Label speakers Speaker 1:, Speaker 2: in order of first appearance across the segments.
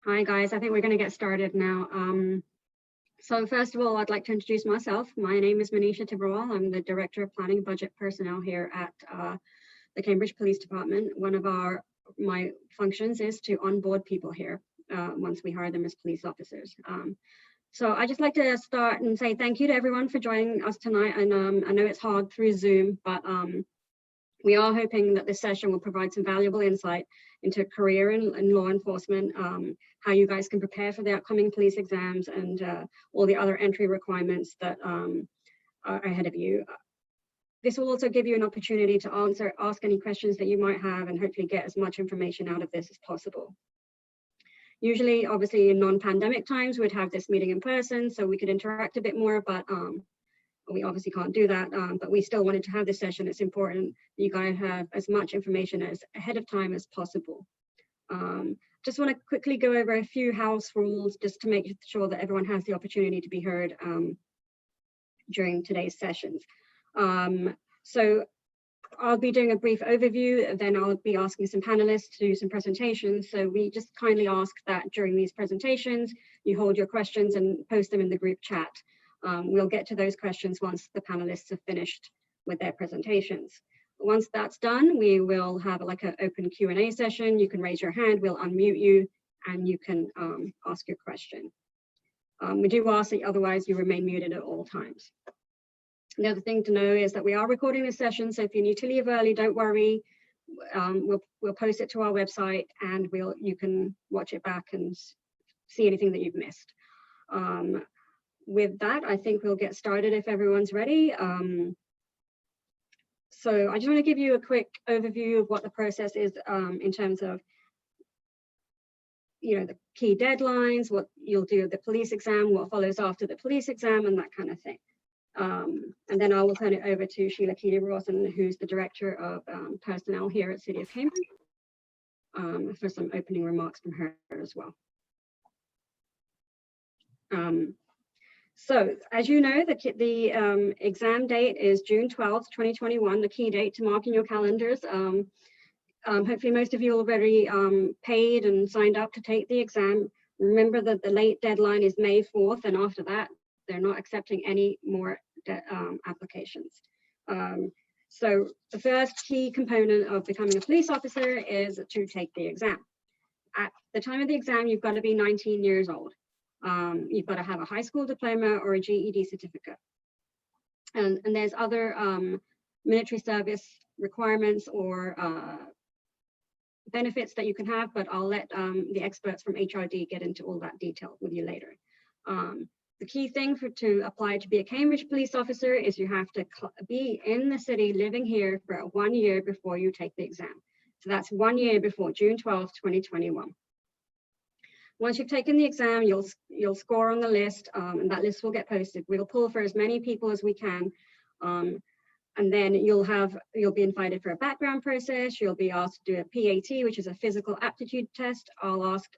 Speaker 1: Hi guys, I think we're going to get started now. So first of all, I'd like to introduce myself. My name is Manisha Tibrawal. I'm the Director of Planning Budget Personnel here at the Cambridge Police Department. One of my functions is to onboard people here once we hire them as police officers. So I'd just like to start and say thank you to everyone for joining us tonight. And I know it's hard through Zoom, but we are hoping that this session will provide some valuable insight into career in law enforcement, how you guys can prepare for the upcoming police exams and all the other entry requirements that are ahead of you. This will also give you an opportunity to ask any questions that you might have and hopefully get as much information out of this as possible. Usually, obviously, in non-pandemic times, we'd have this meeting in person so we could interact a bit more, but we obviously can't do that, but we still wanted to have this session. It's important that you guys have as much information as ahead of time as possible. Just want to quickly go over a few house rules just to make sure that everyone has the opportunity to be heard during today's sessions. So I'll be doing a brief overview, then I'll be asking some panelists to do some presentations. So we just kindly ask that during these presentations, you hold your questions and post them in the group chat. We'll get to those questions once the panelists have finished with their presentations. Once that's done, we will have like an open Q&A session. You can raise your hand, we'll unmute you, and you can ask your question. We do ask that otherwise you remain muted at all times. The other thing to know is that we are recording this session, so if you need to leave early, don't worry. We'll post it to our website and you can watch it back and see anything that you've missed. With that, I think we'll get started if everyone's ready. So I just want to give you a quick overview of what the process is in terms of, the key deadlines, what you'll do at the police exam, what follows after the police exam, and that kind of thing. And then I will turn it over to Sheila Keedy-Rawson, who's the Director of Personnel here at City of Cambridge, for some opening remarks from her as well. So, as you know, the exam date is June 12th, 2021, the key date to mark in your calendars. Hopefully most of you already paid and signed up to take the exam. Remember that the late deadline is May 4th, and after that, they're not accepting any more applications. So the first key component of becoming a police officer is to take the exam. At the time of the exam, you've got to be 19 years old. You've got to have a high school diploma or a GED certificate. And there's other military service requirements or benefits that you can have, but I'll let the experts from HRD get into all that detail with you later. The key thing to apply to be a Cambridge police officer is you have to be in the city living here for 1 year before you take the exam. So that's 1 year before June 12th, 2021. Once you've taken the exam, you'll score on the list, and that list will get posted. We'll pull for as many people as we can, and then you'll be invited for a background process. You'll be asked to do a PAT, which is a physical aptitude test. I'll ask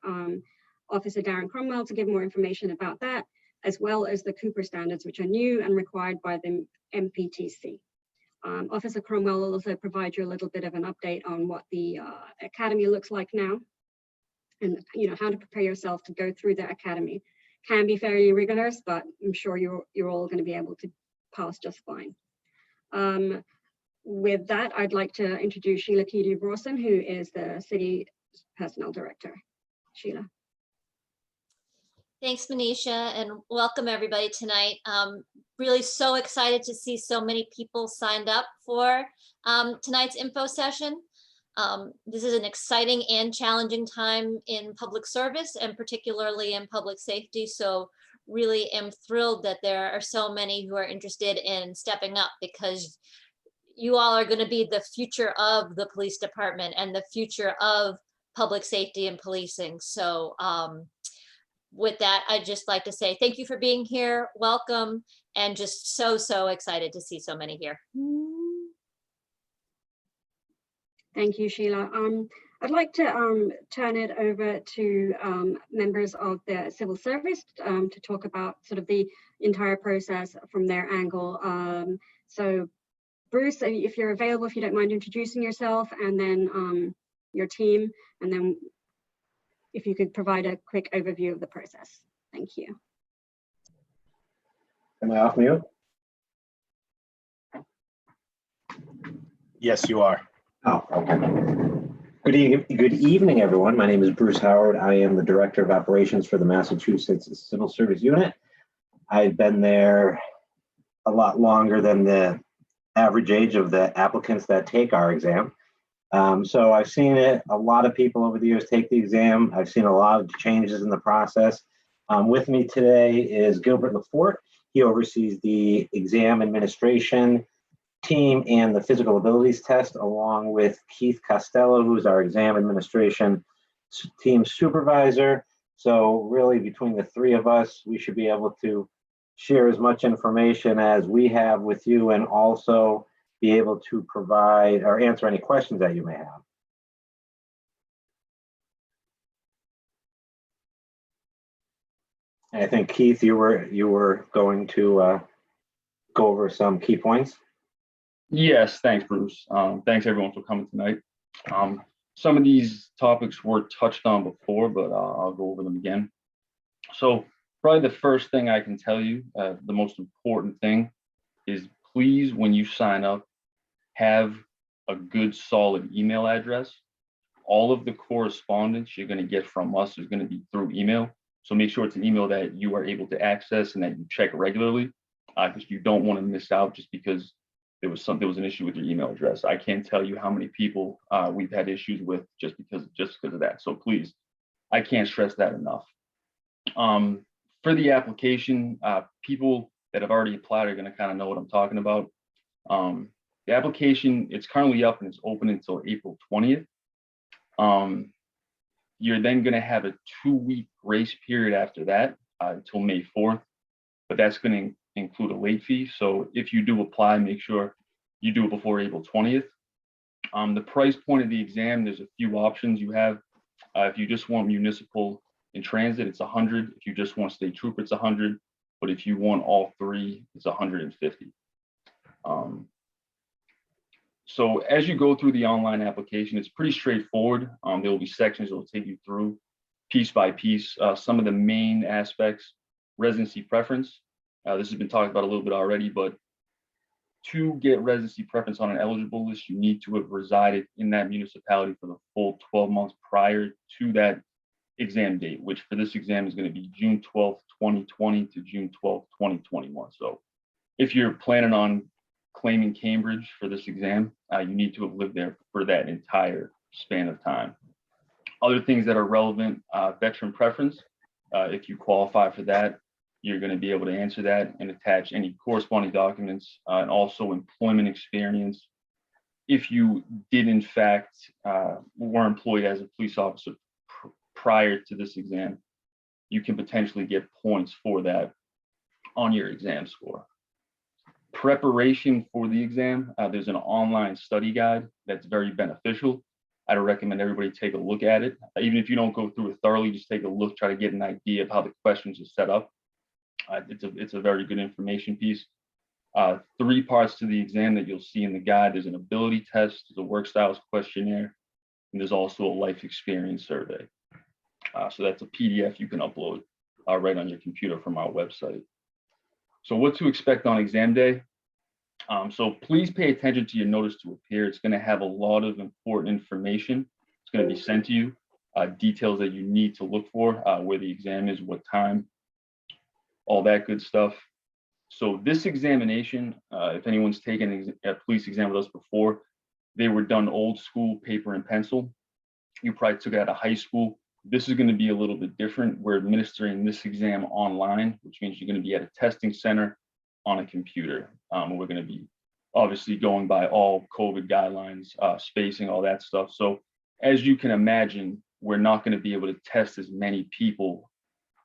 Speaker 1: Officer Darren Cromwell to give more information about that, as well as the Cooper standards, which are new and required by the MPTC. Officer Cromwell will also provide you a little bit of an update on what the academy looks like now, and how to prepare yourself to go through the academy. Can be fairly rigorous, but I'm sure you're all going to be able to pass just fine. With that, I'd like to introduce Sheila Keedy-Rawson, who is the City Personnel Director. Sheila.
Speaker 2: Thanks, Manisha, and welcome everybody tonight. Really so excited to see so many people signed up for tonight's info session. This is an exciting and challenging time in public service and particularly in public safety. So really am thrilled that there are so many who are interested in stepping up, because you all are going to be the future of the police department and the future of public safety and policing. So with that, I'd just like to say thank you for being here, welcome, and just so excited to see so many here.
Speaker 1: Thank you, Sheila. I'd like to turn it over to members of the civil service to talk about sort of the entire process from their angle. So Bruce, if you're available, if you don't mind introducing yourself and then your team, and then if you could provide a quick overview of the process. Thank you.
Speaker 3: Am I off mute?
Speaker 4: Yes, you are.
Speaker 3: Oh, okay. Good evening, everyone. My name is Bruce Howard. I am the Director of Operations for the Massachusetts Civil Service Unit. I've been there a lot longer than the average age of the applicants that take our exam. So I've seen it, a lot of people over the years take the exam. I've seen a lot of changes in the process. With me today is Gilbert Lafort. He oversees the exam administration team and the physical abilities test, along with Keith Costello, who's our exam administration team supervisor. So really between the three of us, we should be able to share as much information as we have with you and also be able to provide or answer any questions that you may have. And I think Keith, you were going to go over some key points.
Speaker 5: Yes, thanks, Bruce. Thanks everyone for coming tonight. Some of these topics were touched on before, but I'll go over them again. So probably the first thing I can tell you, the most important thing is please, when you sign up, have a good solid email address. All of the correspondence you're going to get from us is going to be through email. So make sure it's an email that you are able to access and that you check regularly, because you don't want to miss out just because there was an issue with your email address. I can't tell you how many people we've had issues with just because of that. So please, I can't stress that enough. For the application, people that have already applied are going to kind of know what I'm talking about. The application, it's currently up and it's open until April 20th. You're then going to have a 2-week grace period after that until May 4th, but that's going to include a late fee. So if you do apply, make sure you do it before April 20th. The price point of the exam, there's a few options you have. If you just want municipal and transit, it's $100. If you just want state trooper, it's $100. But if you want all three, it's $150. So as you go through the online application, it's pretty straightforward. There will be sections that will take you through piece by piece. Some of the main aspects, residency preference. This has been talked about a little bit already, but to get residency preference on an eligible list, you need to have resided in that municipality for the full 12 months prior to that exam date, which for this exam is going to be June 12th, 2020 to June 12th, 2021. So if you're planning on claiming Cambridge for this exam, you need to have lived there for that entire span of time. Other things that are relevant, veteran preference. If you qualify for that, you're going to be able to answer that and attach any corresponding documents and also employment experience. If you did in fact were employed as a police officer prior to this exam, you can potentially get points for that on your exam score. Preparation for the exam, there's an online study guide that's very beneficial. I'd recommend everybody take a look at it. Even if you don't go through it thoroughly, just take a look, try to get an idea of how the questions are set up. It's a very good information piece. 3 parts to the exam that you'll see in the guide. There's an ability test, there's a work styles questionnaire, and there's also a life experience survey. So that's a PDF you can upload right on your computer from our website. So what to expect on exam day. So please pay attention to your notice to appear. It's going to have a lot of important information. It's going to be sent to you, details that you need to look for, where the exam is, what time, all that good stuff. So this examination, if anyone's taken a police exam with us before, they were done old school, paper and pencil. You probably took it out of high school. This is going to be a little bit different. We're administering this exam online, which means you're going to be at a testing center on a computer. We're going to be obviously going by all COVID guidelines, spacing, all that stuff. So as you can imagine, we're not going to be able to test as many people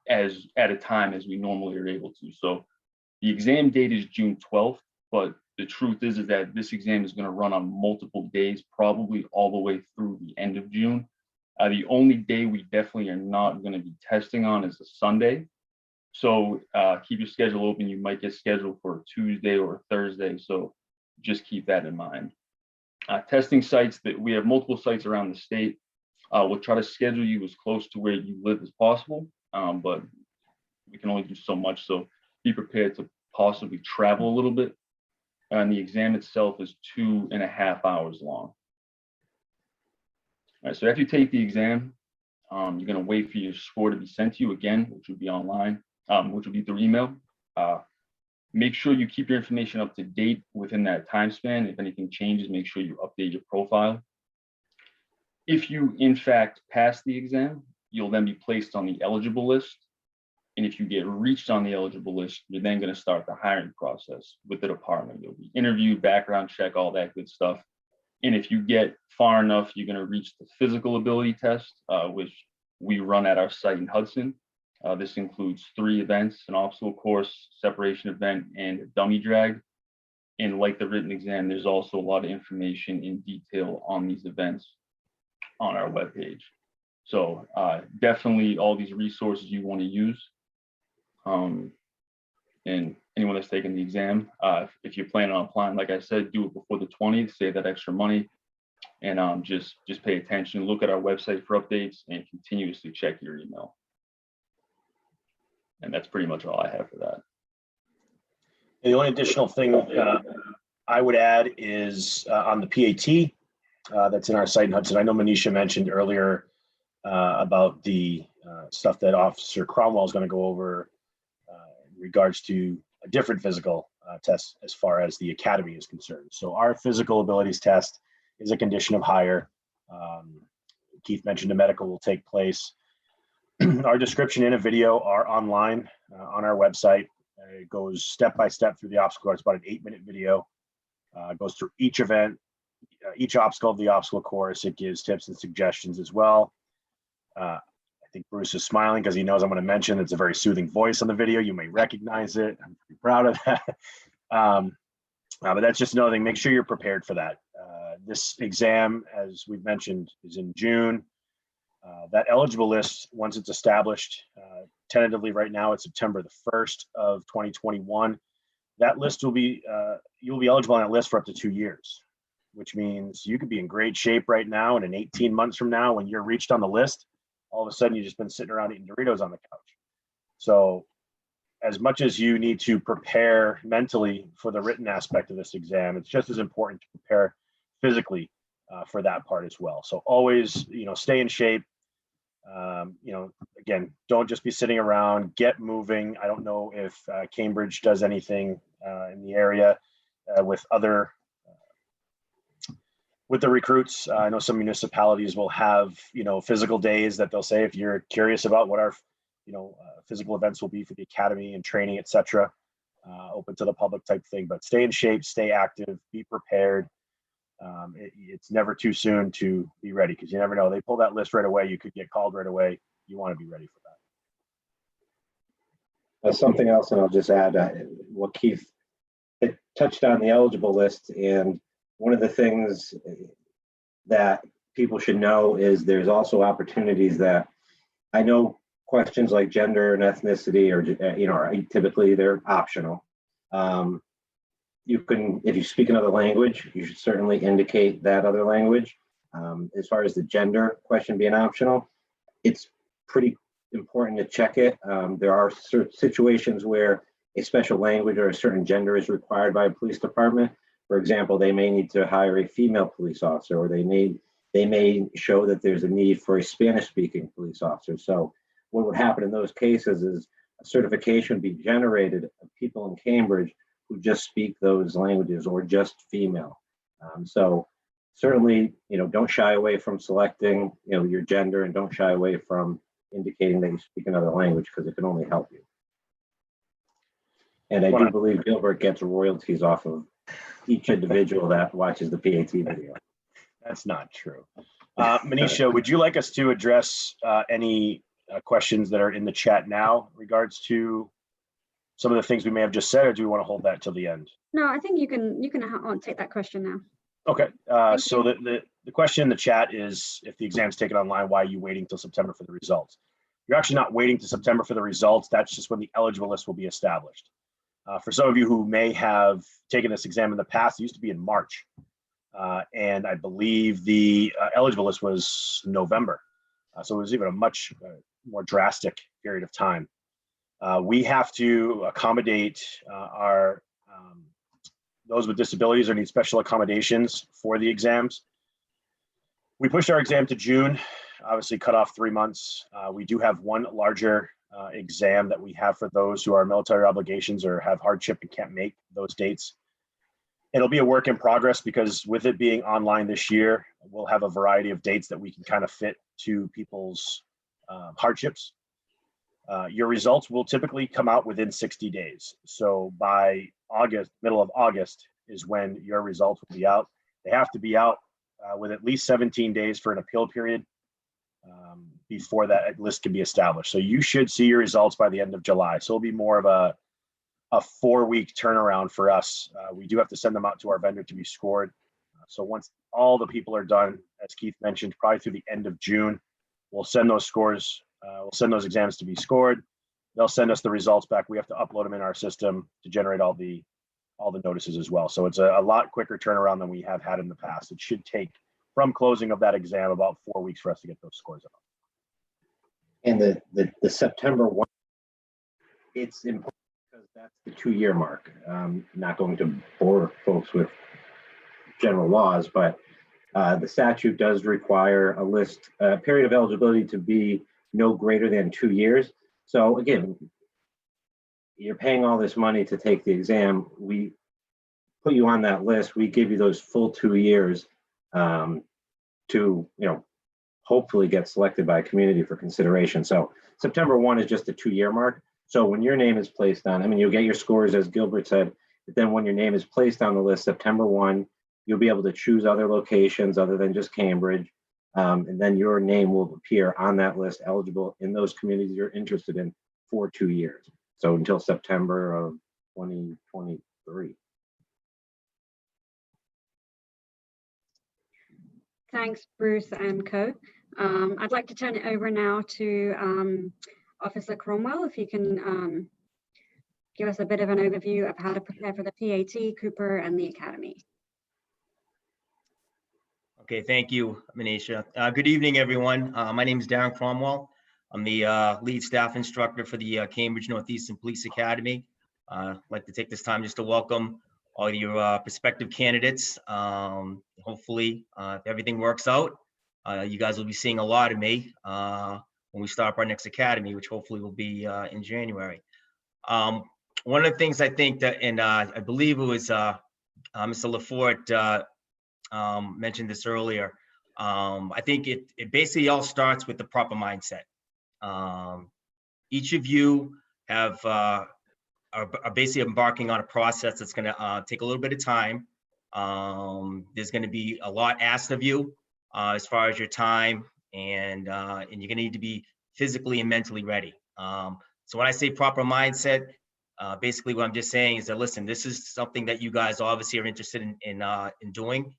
Speaker 5: as at a time as we normally are able to. So the exam date is June 12th, but the truth is that this exam is going to run on multiple days, probably all the way through the end of June. The only day we definitely are not going to be testing on is a Sunday. So keep your schedule open. You might get scheduled for a Tuesday or a Thursday. So just keep that in mind. Testing sites, that we have multiple sites around the state. We'll try to schedule you as close to where you live as possible, but we can only do so much. So be prepared to possibly travel a little bit. And the exam itself is 2.5 hours long. All right, so after you take the exam, you're going to wait for your score to be sent to you again, which will be online, which will be through email. Make sure you keep your information up to date within that time span. If anything changes, make sure you update your profile. If you, in fact, pass the exam, you'll then be placed on the eligible list. And if you get reached on the eligible list, you're then going to start the hiring process with the department. You'll be interviewed, background check, all that good stuff. And if you get far enough, you're going to reach the physical ability test, which we run at our site in Hudson. This includes 3 events: an obstacle course, separation event, and a dummy drag. And like the written exam, there's also a lot of information in detail on these events on our webpage. So definitely all these resources you want to use. And anyone that's taking the exam, if you're planning on applying, like I said, do it before the 20th, save that extra money, and just pay attention, look at our website for updates, and continuously check your email. And that's pretty much all I have for that.
Speaker 4: And the only additional thing I would add is on the PAT that's in our site in Hudson. I know Manisha mentioned earlier about the stuff that Officer Cromwell is going to go over in regards to a different physical test as far as the academy is concerned. So our physical abilities test is a condition of hire. Keith mentioned a medical will take place. Our description and a video are online on our website. It goes step by step through the obstacle course. It's about an 8-minute video. It goes through each event, each obstacle of the obstacle course. It gives tips and suggestions as well. I think Bruce is smiling because he knows I'm going to mention it's a very soothing voice on the video. You may recognize it. I'm pretty proud of that. But that's just another thing. Make sure you're prepared for that. This exam, as we've mentioned, is in June. That eligible list, once it's established, tentatively right now, it's September the 1st of 2021. That list will be, you'll be eligible on that list for up to 2 years, which means you could be in great shape right now, and in 18 months from now, when you're reached on the list, all of a sudden you've just been sitting around eating Doritos on the couch. So as much as you need to prepare mentally for the written aspect of this exam, it's just as important to prepare physically for that part as well. So always, stay in shape. Again, don't just be sitting around, get moving. I don't know if Cambridge does anything in the area with the recruits. I know some municipalities will have, physical days that they'll say, if you're curious about what our, physical events will be for the academy and training, etc., open to the public type thing. But stay in shape, stay active, be prepared. It's never too soon to be ready, because you never know. They pull that list right away. You could get called right away. You want to be ready for that.
Speaker 3: Something else, and I'll just add what Keith touched on, the eligible list. And one of the things that people should know is there's also opportunities that I know questions like gender and ethnicity are typically they're optional. You can, if you speak another language, you should certainly indicate that other language. As far as the gender question being optional, it's pretty important to check it. There are certain situations where a special language or a certain gender is required by a police department. For example, they may need to hire a female police officer, or they may show that there's a need for a Spanish-speaking police officer. So what would happen in those cases is a certification would be generated of people in Cambridge who just speak those languages or just female. So certainly, don't shy away from selecting, your gender, and don't shy away from indicating that you speak another language, because it can only help you. And I do believe Gilbert gets royalties off of each individual that watches the PAT video.
Speaker 4: That's not true. Manisha, would you like us to address any questions that are in the chat now in regards to some of the things we may have just said, or do we want to hold that till the end?
Speaker 1: No, I think you can take that question now.
Speaker 4: Okay. So the question in the chat is, if the exam's taken online, why are you waiting till September for the results? You're actually not waiting to September for the results. That's just when the eligible list will be established. For some of you who may have taken this exam in the past, it used to be in March. And I believe the eligible list was November. So it was even a much more drastic period of time. We have to accommodate those with disabilities or need special accommodations for the exams. We pushed our exam to June, obviously cut off 3 months. We do have one larger exam that we have for those who are military obligations or have hardship and can't make those dates. It'll be a work in progress because with it being online this year, we'll have a variety of dates that we can kind of fit to people's hardships. Your results will typically come out within 60 days. So by August, middle of August is when your results will be out. They have to be out with at least 17 days for an appeal period before that list can be established. So you should see your results by the end of July. So it'll be more of a 4-week turnaround for us. We do have to send them out to our vendor to be scored. So once all the people are done, as Keith mentioned, probably through the end of June, we'll send those scores, we'll send those exams to be scored. They'll send us the results back. We have to upload them in our system to generate all the notices as well. So it's a lot quicker turnaround than we have had in the past. It should take from closing of that exam about 4 weeks for us to get those scores out.
Speaker 3: And the September 1, it's important because that's the 2-year mark. Not going to bore folks with general laws, but the statute does require a list, period of eligibility to be no greater than 2 years. So again, you're paying all this money to take the exam. We put you on that list. We give you those full 2 years to, hopefully get selected by a community for consideration. So September 1 is just a 2-year mark. So when your name is placed on, you'll get your scores as Gilbert said, but then when your name is placed on the list, September 1, you'll be able to choose other locations other than just Cambridge. And then your name will appear on that list eligible in those communities you're interested in for 2 years. So until September of 2023.
Speaker 1: Thanks, Bruce and Co. I'd like to turn it over now to Officer Cromwell, if you can give us a bit of an overview of how to prepare for the PAT, Cooper, and the Academy.
Speaker 6: Okay, thank you, Manisha. Good evening, everyone. My name is Darren Cromwell. I'm the lead staff instructor for the Cambridge Northeastern Police Academy. I'd like to take this time just to welcome all your prospective candidates. Hopefully, if everything works out, you guys will be seeing a lot of me when we start our next academy, which hopefully will be in January. One of the things I think that, and I believe it was Mr. Lafort mentioned this earlier. I think it basically all starts with the proper mindset. Each of you are basically embarking on a process that's going to take a little bit of time. There's going to be a lot asked of you as far as your time, and you're going to need to be physically and mentally ready. So when I say proper mindset, basically what I'm just saying is that, listen, this is something that you guys obviously are interested in doing.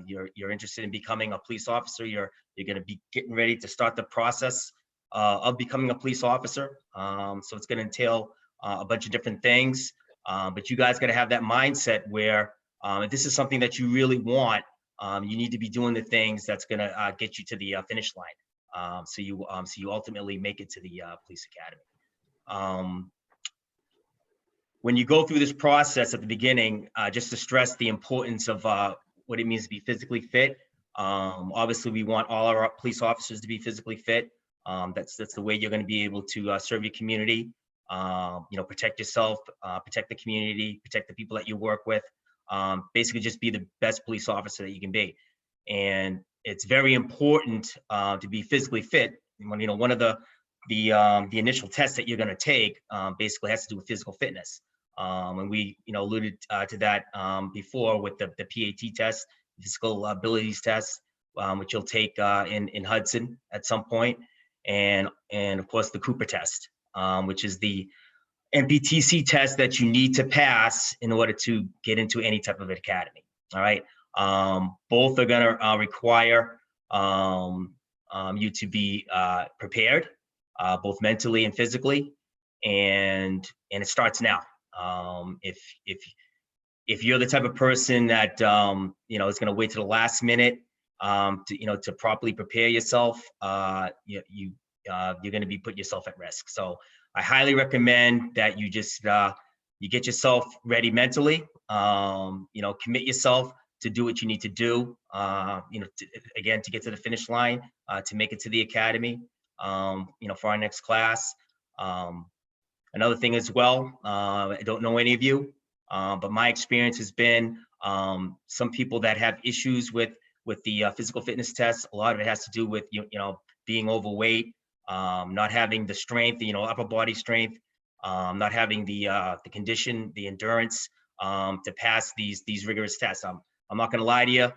Speaker 6: You're interested in becoming a police officer. You're going to be getting ready to start the process of becoming a police officer. So it's going to entail a bunch of different things, but you guys got to have that mindset where if this is something that you really want, you need to be doing the things that's going to get you to the finish line. So you ultimately make it to the police academy. When you go through this process at the beginning, just to stress the importance of what it means to be physically fit. Obviously, we want all our police officers to be physically fit. That's the way you're going to be able to serve your community. Protect yourself, protect the community, protect the people that you work with. Basically, just be the best police officer that you can be. And it's very important to be physically fit. One of the initial tests that you're going to take basically has to do with physical fitness. And we alluded to that before with the PAT test, physical abilities test, which you'll take in Hudson at some point, and of course the Cooper test, which is the MPTC test that you need to pass in order to get into any type of academy. All right, both are going to require you to be prepared, both mentally and physically, and it starts now. If If you're the type of person that, you know, is going to wait to the last minute to properly prepare yourself, you're going to be putting yourself at risk. So I highly recommend that you just you get yourself ready mentally, you know, commit yourself to do what you need to do, you know, again, to get to the finish line, to make it to the academy, you know, for our next class. Another thing as well, I don't know any of you, but my experience has been some people that have issues with the physical fitness tests. A lot of it has to do with you know, being overweight, not having the strength, you know, upper body strength, not having the condition, the endurance to pass these rigorous tests. I'm not going to lie to you.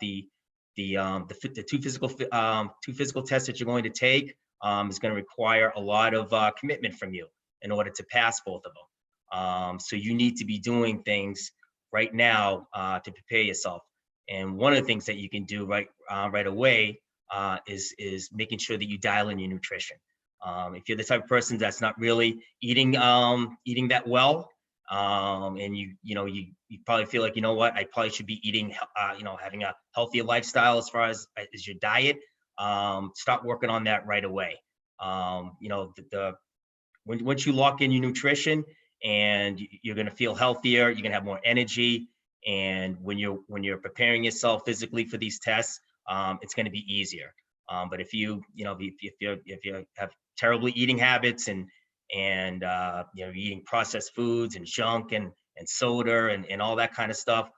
Speaker 6: The two physical tests that you're going to take is going to require a lot of commitment from you in order to pass both of them. So you need to be doing things right now to prepare yourself. And one of the things that you can do right away is making sure that you dial in your nutrition. If you're the type of person that's not really eating that well, and you probably feel like, you know what, I probably should be eating, you know, having a healthier lifestyle as far as your diet. Start working on that right away. You know, once you lock in your nutrition, and you're going to feel healthier, you're going to have more energy. And when you're preparing yourself physically for these tests, it's going to be easier. But if you have terrible eating habits and you know, you're eating processed foods and junk and soda and all that kind of stuff,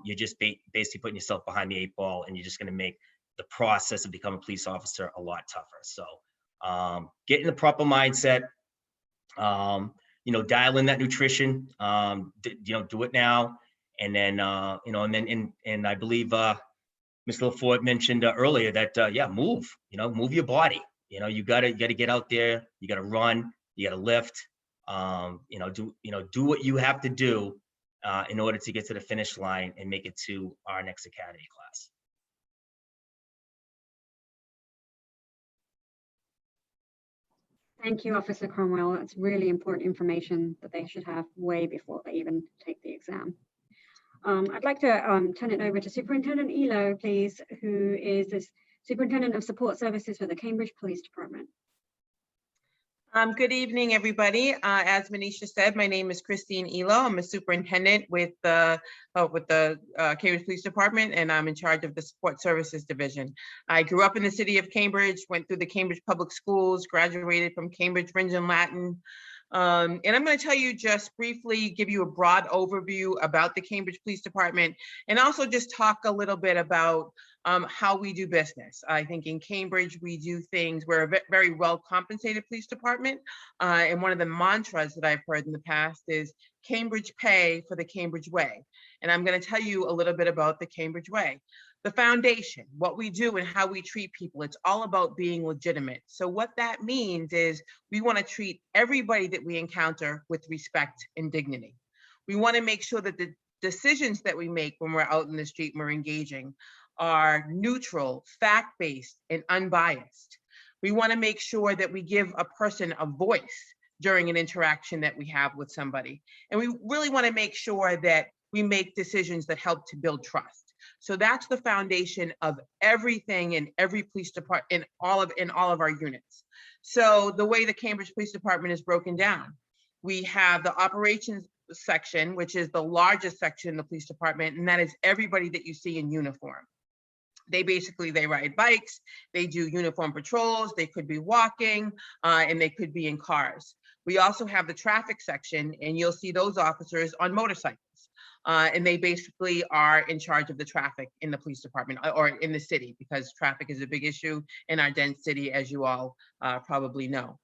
Speaker 6: you're just basically putting yourself behind the 8 ball, and you're just going to make the process of becoming a police officer a lot tougher. So get in the proper mindset. You know, dial in that nutrition. You know, do it now, and then you know, and I believe Mr. LaForte mentioned earlier that yeah, move. You know, move your body. You know, you gotta get out there. You gotta run. You gotta lift. You know, do what you have to do in order to get to the finish line and make it to our next academy class.
Speaker 1: Thank you, Officer Cromwell. That's really important information that they should have way before they even take the exam. I'd like to turn it over to Superintendent Elo, please, who is the Superintendent of Support Services for the Cambridge Police Department.
Speaker 7: Good evening, everybody. As Manisha said, my name is Christine Elo. I'm a superintendent with the Cambridge Police Department, and I'm in charge of the Support Services Division. I grew up in the city of Cambridge, went through the Cambridge Public Schools, graduated from Cambridge Fringe and Latin. And I'm going to tell you, just briefly, give you a broad overview about the Cambridge Police Department, and also just talk a little bit about how we do business. I think in Cambridge, we do things, we're a very well compensated police department. And one of the mantras that I've heard in the past is Cambridge pay for the Cambridge way. And I'm going to tell you a little bit about the Cambridge way. The foundation, what we do and how we treat people, it's all about being legitimate. So what that means is we want to treat everybody that we encounter with respect and dignity. We want to make sure that the decisions that we make when we're out in the street and we're engaging are neutral, fact-based, and unbiased. We want to make sure that we give a person a voice during an interaction that we have with somebody. And we really want to make sure that we make decisions that help to build trust. So that's the foundation of everything in every police department, in all of our units. So the way the Cambridge Police Department is broken down, we have the operations section, which is the largest section in the police department, and that is everybody that you see in uniform. They ride bikes, they do uniform patrols, they could be walking, and they could be in cars. We also have the traffic section, and you'll see those officers on motorcycles. And they basically are in charge of the traffic in the police department or in the city, because traffic is a big issue in our dense city, as you all probably know.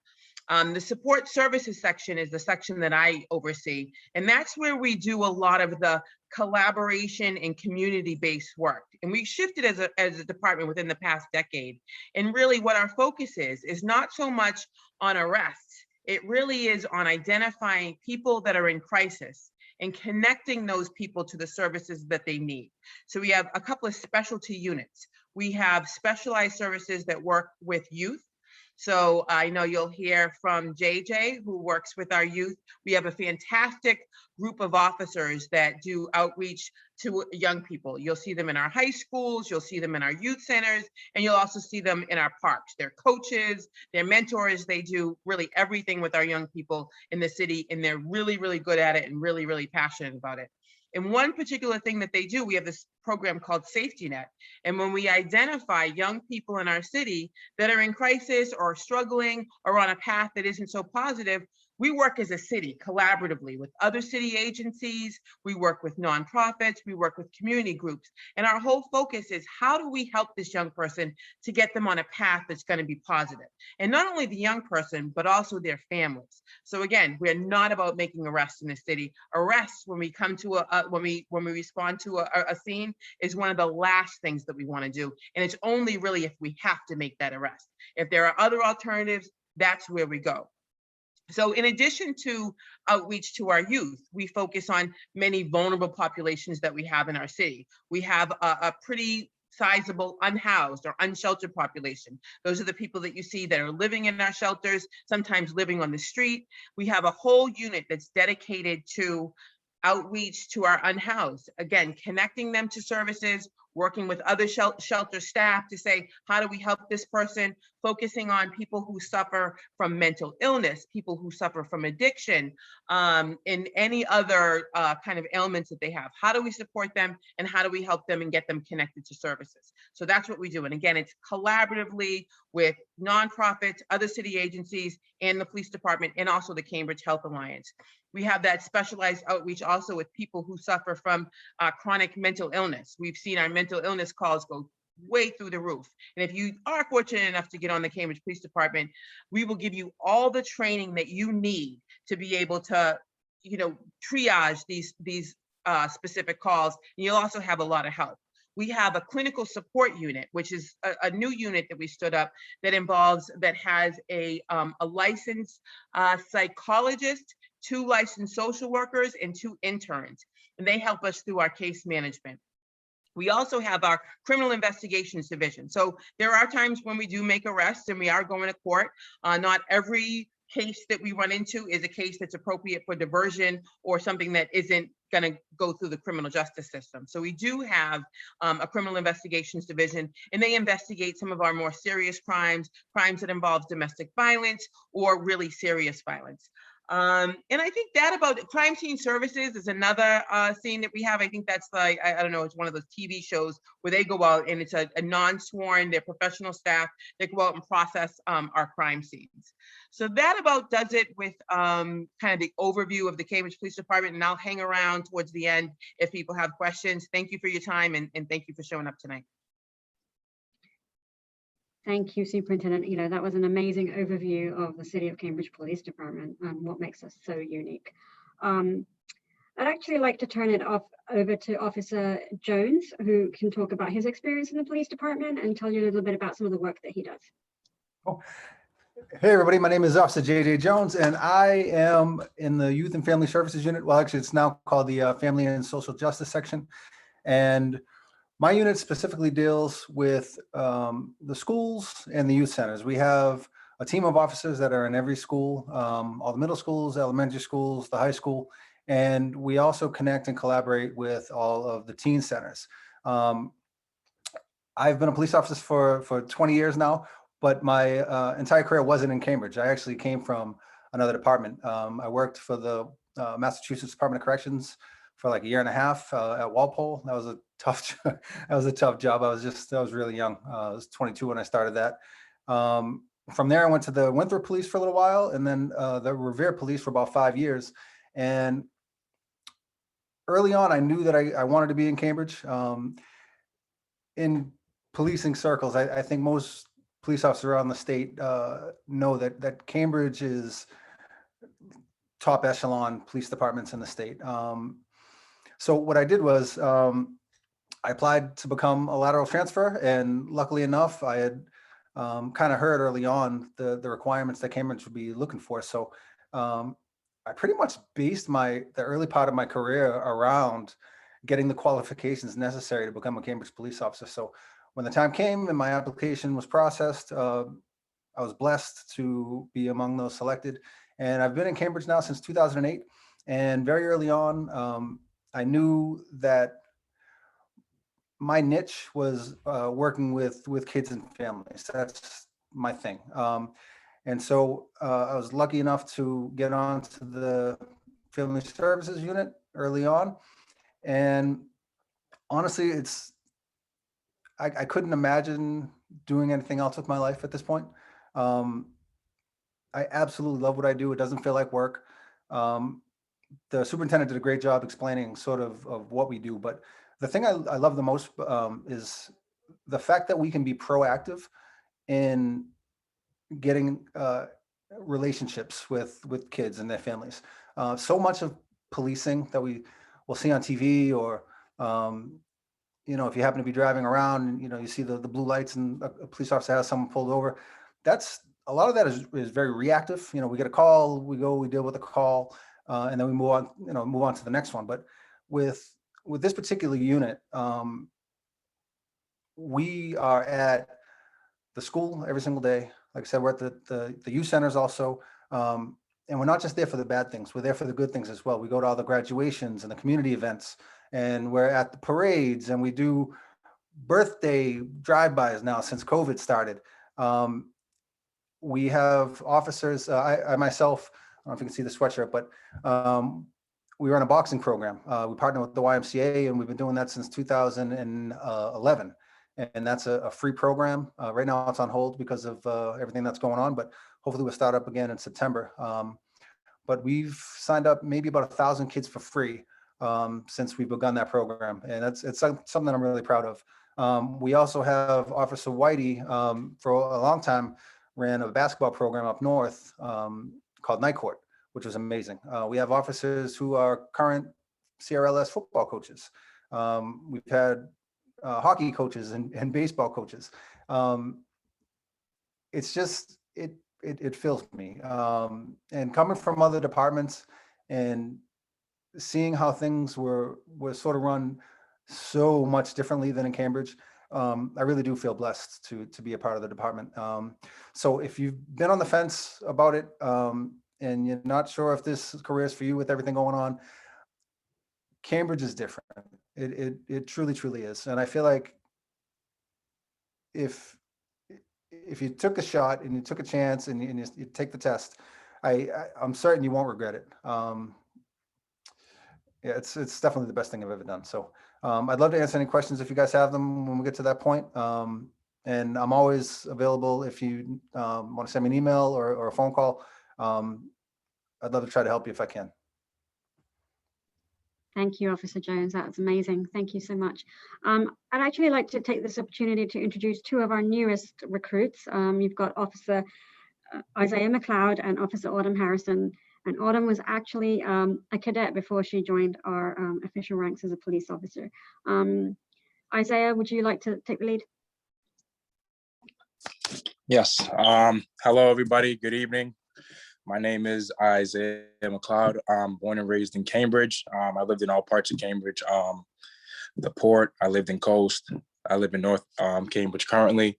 Speaker 7: The support services section is the section that I oversee, and that's where we do a lot of the collaboration and community-based work. And we shifted as a department within the past decade. And really what our focus is not so much on arrests. It really is on identifying people that are in crisis and connecting those people to the services that they need. So we have a couple of specialty units. We have specialized services that work with youth. So I know you'll hear from JJ, who works with our youth. We have a fantastic group of officers that do outreach to young people. You'll see them in our high schools, you'll see them in our youth centers, and you'll also see them in our parks. They're coaches, they're mentors, they do really everything with our young people in the city, and they're really, really good at it and really, really passionate about it. And one particular thing that they do, we have this program called Safety Net. And when we identify young people in our city that are in crisis or struggling or on a path that isn't so positive, we work as a city collaboratively with other city agencies, we work with nonprofits, we work with community groups. And our whole focus is how do we help this young person to get them on a path that's going to be positive? And not only the young person, but also their families. So again, we're not about making arrests in the city. Arrests, when we come to when we respond to a scene, is one of the last things that we want to do. And it's only really if we have to make that arrest. If there are other alternatives, that's where we go. So in addition to outreach to our youth, we focus on many vulnerable populations that we have in our city. We have a pretty sizable unhoused or unsheltered population. Those are the people that you see that are living in our shelters, sometimes living on the street. We have a whole unit that's dedicated to outreach to our unhoused. Again, connecting them to services, working with other shelter staff to say, how do we help this person? Focusing on people who suffer from mental illness, people who suffer from addiction, and any other kind of ailments that they have. How do we support them and how do we help them and get them connected to services? So that's what we do. And again, it's collaboratively with nonprofits, other city agencies, and the police department, and also the Cambridge Health Alliance. We have that specialized outreach also with people who suffer from chronic mental illness. We've seen our mental illness calls go way through the roof. And if you are fortunate enough to get on the Cambridge Police Department, we will give you all the training that you need to be able to, triage these specific calls. And you'll also have a lot of help. We have a clinical support unit, which is a new unit that we stood up that has a licensed psychologist, 2 licensed social workers, and 2 interns, and they help us through our case management. We also have our criminal investigations division. So there are times when we do make arrests and we are going to court. Not every case that we run into is a case that's appropriate for diversion or something that isn't going to go through the criminal justice system. So we do have a criminal investigations division, and they investigate some of our more serious crimes that involve domestic violence or really serious violence. And I think that about crime scene services is another scene that we have. I think that's like, I don't know, it's one of those TV shows where they go out and it's a non-sworn, they're professional staff that go out and process our crime scenes. So that about does it with kind of the overview of the Cambridge Police Department, and I'll hang around towards the end if people have questions. Thank you for your time and thank you for showing up tonight.
Speaker 1: Thank you, Superintendent Elo. That was an amazing overview of the City of Cambridge Police Department and what makes us so unique. I'd actually like to turn it over to Officer Jones, who can talk about his experience in the police department and tell you a little bit about some of the work that he does.
Speaker 8: Oh. Hey everybody, my name is Officer JJ Jones and I am in the Youth and Family Services Unit. Well, actually it's now called the Family and Social Justice Section. And my unit specifically deals with the schools and the youth centers. We have a team of officers that are in every school, all the middle schools, elementary schools, the high school, and we also connect and collaborate with all of the teen centers. I've been a police officer for 20 years now, but my entire career wasn't in Cambridge. I actually came from another department. I worked for the Massachusetts Department of Corrections for like 1.5 years at Walpole. That was a tough job. I was really young. I was 22 when I started that. From there, I went to the Winthrop Police for a little while, and then the Revere Police for about 5 years. And early on, I knew that I wanted to be in Cambridge. In policing circles, I think most police officers around the state know that Cambridge is top echelon police departments in the state. So what I did was I applied to become a lateral transfer, and luckily enough, I had kind of heard early on the requirements that Cambridge would be looking for. So I pretty much based the early part of my career around getting the qualifications necessary to become a Cambridge police officer. So when the time came and my application was processed, I I was blessed to be among those selected. And I've been in Cambridge now since 2008. And very early on, I knew that my niche was working with kids and families. That's my thing. And so I was lucky enough to get onto the Family Services unit early on. And honestly, I couldn't imagine doing anything else with my life at this point. I absolutely love what I do. It doesn't feel like work. The superintendent did a great job explaining sort of what we do, but the thing I love the most is the fact that we can be proactive in getting relationships with kids and their families. So much of policing that we will see on TV, or if you happen to be driving around and you see the blue lights and a police officer has someone pulled over, that's a lot of that is very reactive. We get a call, we go, we deal with the call, and then we move on to the next one. But with this particular unit, we are at the school every single day. Like I said, we're at the youth centers also. And we're not just there for the bad things, we're there for the good things as well. We go to all the graduations and the community events, and we're at the parades, and we do birthday drive-bys now since COVID started. We have officers, I myself, I don't know if you can see the sweatshirt, but we run a boxing program. We partner with the YMCA, and we've been doing that since 2011. And that's a free program. Right now it's on hold because of everything that's going on, but hopefully we'll start up again in September. But we've signed up maybe about 1,000 kids for free since we've begun that program. And it's something that I'm really proud of. We also have Officer Whitey, for a long time, ran a basketball program up north called Night Court, which was amazing. We have officers who are current CRLS football coaches. We've had hockey coaches and baseball coaches. It's just, it fills me. And coming from other departments and seeing how things were sort of run so much differently than in Cambridge, I really do feel blessed to be a part of the department. So if you've been on the fence about it, and you're not sure if this career is for you with everything going on, Cambridge is different. It truly, truly is. And I feel like if you took a shot and you took a chance and you take the test, I'm certain you won't regret it. Yeah, it's definitely the best thing I've ever done. So I'd love to answer any questions if you guys have them when we get to that point. And I'm always available if you want to send me an email or a phone call. I'd love to try to help you if I can.
Speaker 1: Thank you, Officer Jones. That's amazing. Thank you so much. I'd actually like to take this opportunity to introduce two of our newest recruits. You've got Officer Isaiah Mcleod and Officer Autumn Harrison. And Autumn was actually a cadet before she joined our official ranks as a police officer. Isaiah, would you like to take the lead?
Speaker 9: Yes. Hello, everybody. Good evening. My name is Isaiah Mcleod. I'm born and raised in Cambridge. I lived in all parts of Cambridge. The Port, I lived in Coast. I live in North Cambridge currently.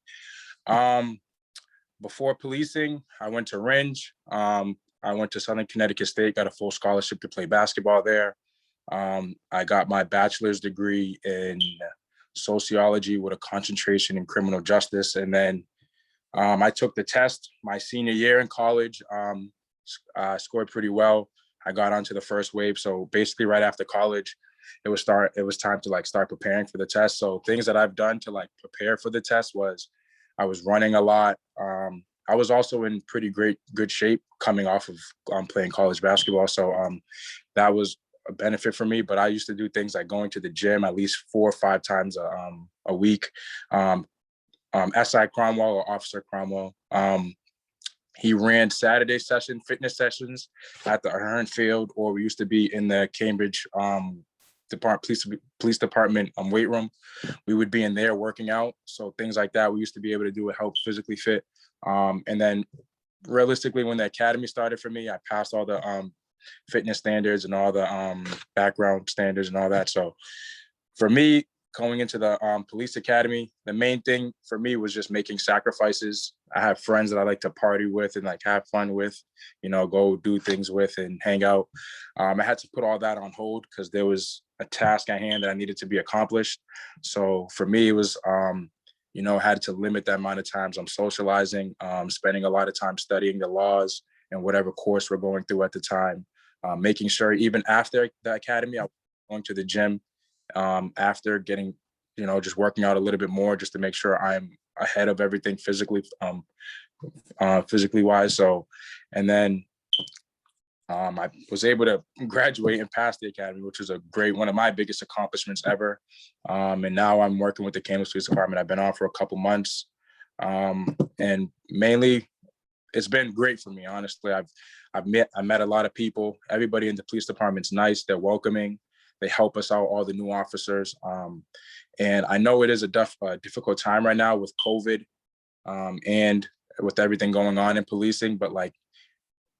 Speaker 9: Before policing, I went to Ringe. I went to Southern Connecticut State, got a full scholarship to play basketball there. I got my bachelor's degree in sociology with a concentration in criminal justice. And then I took the test my senior year in college, scored pretty well. I got onto the first wave. So basically right after college, it was time to start preparing for the test. So things that I've done to prepare for the test was I was running a lot. I was also in pretty good shape coming off of playing college basketball. So that was a benefit for me, but I used to do things like going to the gym at least 4 or 5 times a week. SI Cromwell, or Officer Cromwell, he ran Saturday fitness sessions at the Ahern Field, or we used to be in the Cambridge police department weight room. We would be in there working out. So things like that we used to be able to do to help physically fit. And then realistically, when the academy started for me, I passed all the fitness standards and all the background standards and all that. So for me, going into the police academy, the main thing for me was just making sacrifices. I have friends that I like to party with and like have fun with, you know, go do things with and hang out. I had to put all that on hold because there was a task at hand that I needed to be accomplished. So for me, it was, you know, had to limit the amount of times I'm socializing, spending a lot of time studying the laws and whatever course we're going through at the time, making sure even after the academy, I was going to the gym after getting, you know, just working out a little bit more just to make sure I'm ahead of everything physically, physically wise. So, and then I was able to graduate and pass the academy, which was one of my biggest accomplishments ever. And now I'm working with the Cambridge Police Department. I've been on for a couple months. And mainly it's been great for me, honestly. I met a lot of people. Everybody in the police department's nice. They're welcoming. They help us out, all the new officers. And I know it is a difficult time right now with COVID and with everything going on in policing. But like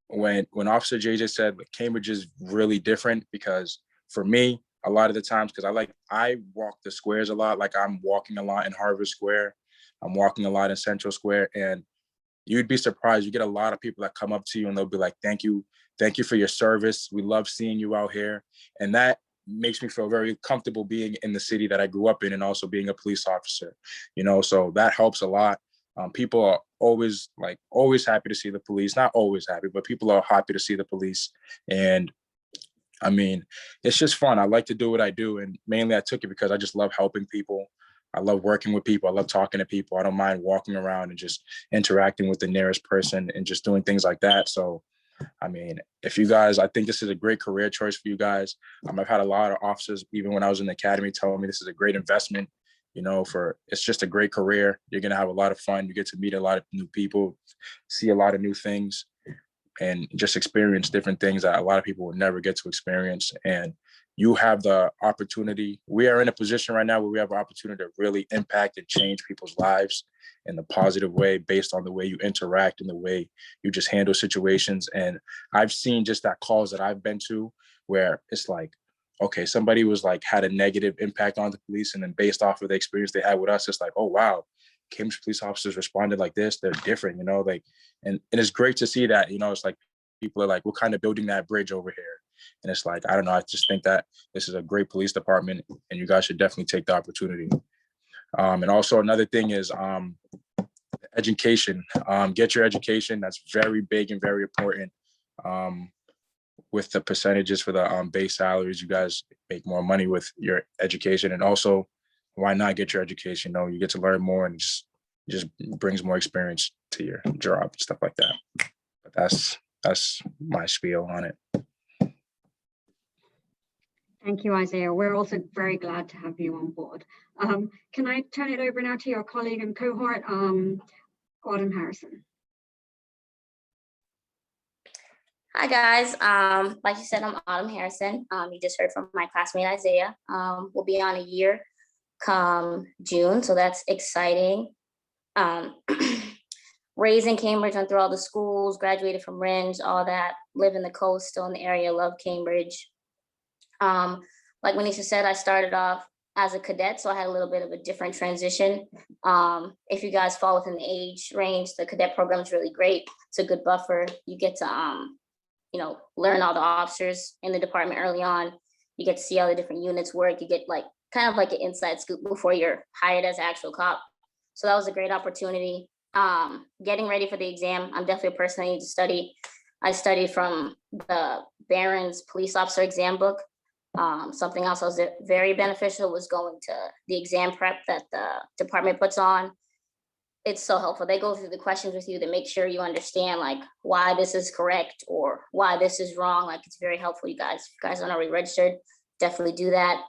Speaker 9: when Officer JJ said like, Cambridge is really different, because for me, a lot of the times, because I walk the squares a lot. Like I'm walking a lot in Harvard Square. I'm walking a lot in Central Square. And you'd be surprised. You get a lot of people that come up to you and they'll be like, thank you for your service. We love seeing you out here. And that makes me feel very comfortable being in the city that I grew up in and also being a police officer, you know, so that helps a lot. People are always happy to see the police, not always happy, but people are happy to see the police. And I mean, it's just fun. I like to do what I do. And mainly I took it because I just love helping people. I love working with people. I love talking to people. I don't mind walking around and just interacting with the nearest person and just doing things like that. So I mean, if you guys, I think this is a great career choice for you guys. I've had a lot of officers, even when I was in the academy, telling me this is a great investment, you know, it's just a great career. You're going to have a lot of fun. You get to meet a lot of new people, see a lot of new things, and just experience different things that a lot of people would never get to experience. And you have the opportunity. We are in a position right now where we have an opportunity to really impact and change people's lives in a positive way based on the way you interact and the way you just handle situations. And I've seen just that calls that I've been to where it's like, okay, somebody was like, had a negative impact on the police. And then based off of the experience they had with us, it's like, oh, wow, Cambridge police officers responded like this. They're different, you know, like, and it's great to see that, you know, it's like, people are like, we're kind of building that bridge over here. And it's like, I don't know, I just think that this is a great police department and you guys should definitely take the opportunity. And also another thing is education. Get your education. That's very big and very important. With the percentages for the base salaries, you guys make more money with your education. And also, why not get your education? You know, you get to learn more and it just brings more experience to your job, stuff like that. But that's my spiel on it.
Speaker 1: Thank you, Isaiah. We're also very glad to have you on board. Can I turn it over now to your colleague and cohort, Autumn Harrison?
Speaker 10: Hi guys, like you said, I'm Autumn Harrison. You just heard from my classmate Isaiah. We'll be on a year come June, so that's exciting. Raised in Cambridge, went through all the schools, graduated from Rindge, all that, live in the coast, still in the area, love Cambridge. Like Manisha said, I started off as a cadet, so I had a little bit of a different transition. If you guys fall within the age range, the cadet program is really great. It's a good buffer. You get to, you know, learn all the officers in the department early on. You get to see how the different units work. You get like kind of like an inside scoop before you're hired as an actual cop. So that was a great opportunity. Getting ready for the exam, I'm definitely a person that needs to study. I studied from the Barron's police officer exam book. Something else that was very beneficial was going to the exam prep that the department puts on. It's so helpful. They go through the questions with you to make sure you understand like why this is correct or why this is wrong. Like it's very helpful. You guys, if you guys aren't already registered, definitely do that.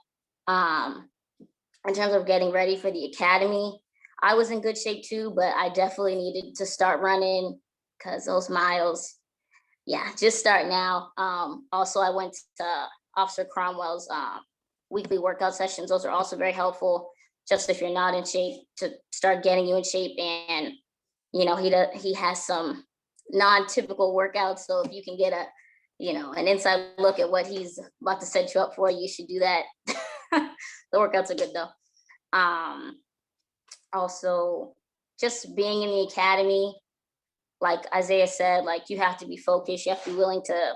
Speaker 10: In terms of getting ready for the academy, I was in good shape too, but I definitely needed to start running because those miles, yeah, just start now. Also, I went to Officer Cromwell's weekly workout sessions. Those are also very helpful. Just if you're not in shape, to start getting you in shape. And you know, he has some non-typical workouts. So if you can get an inside look at what he's about to set you up for, you should do that. The workouts are good though. Also, just being in the academy, like Isaiah said, like you have to be focused. You have to be willing to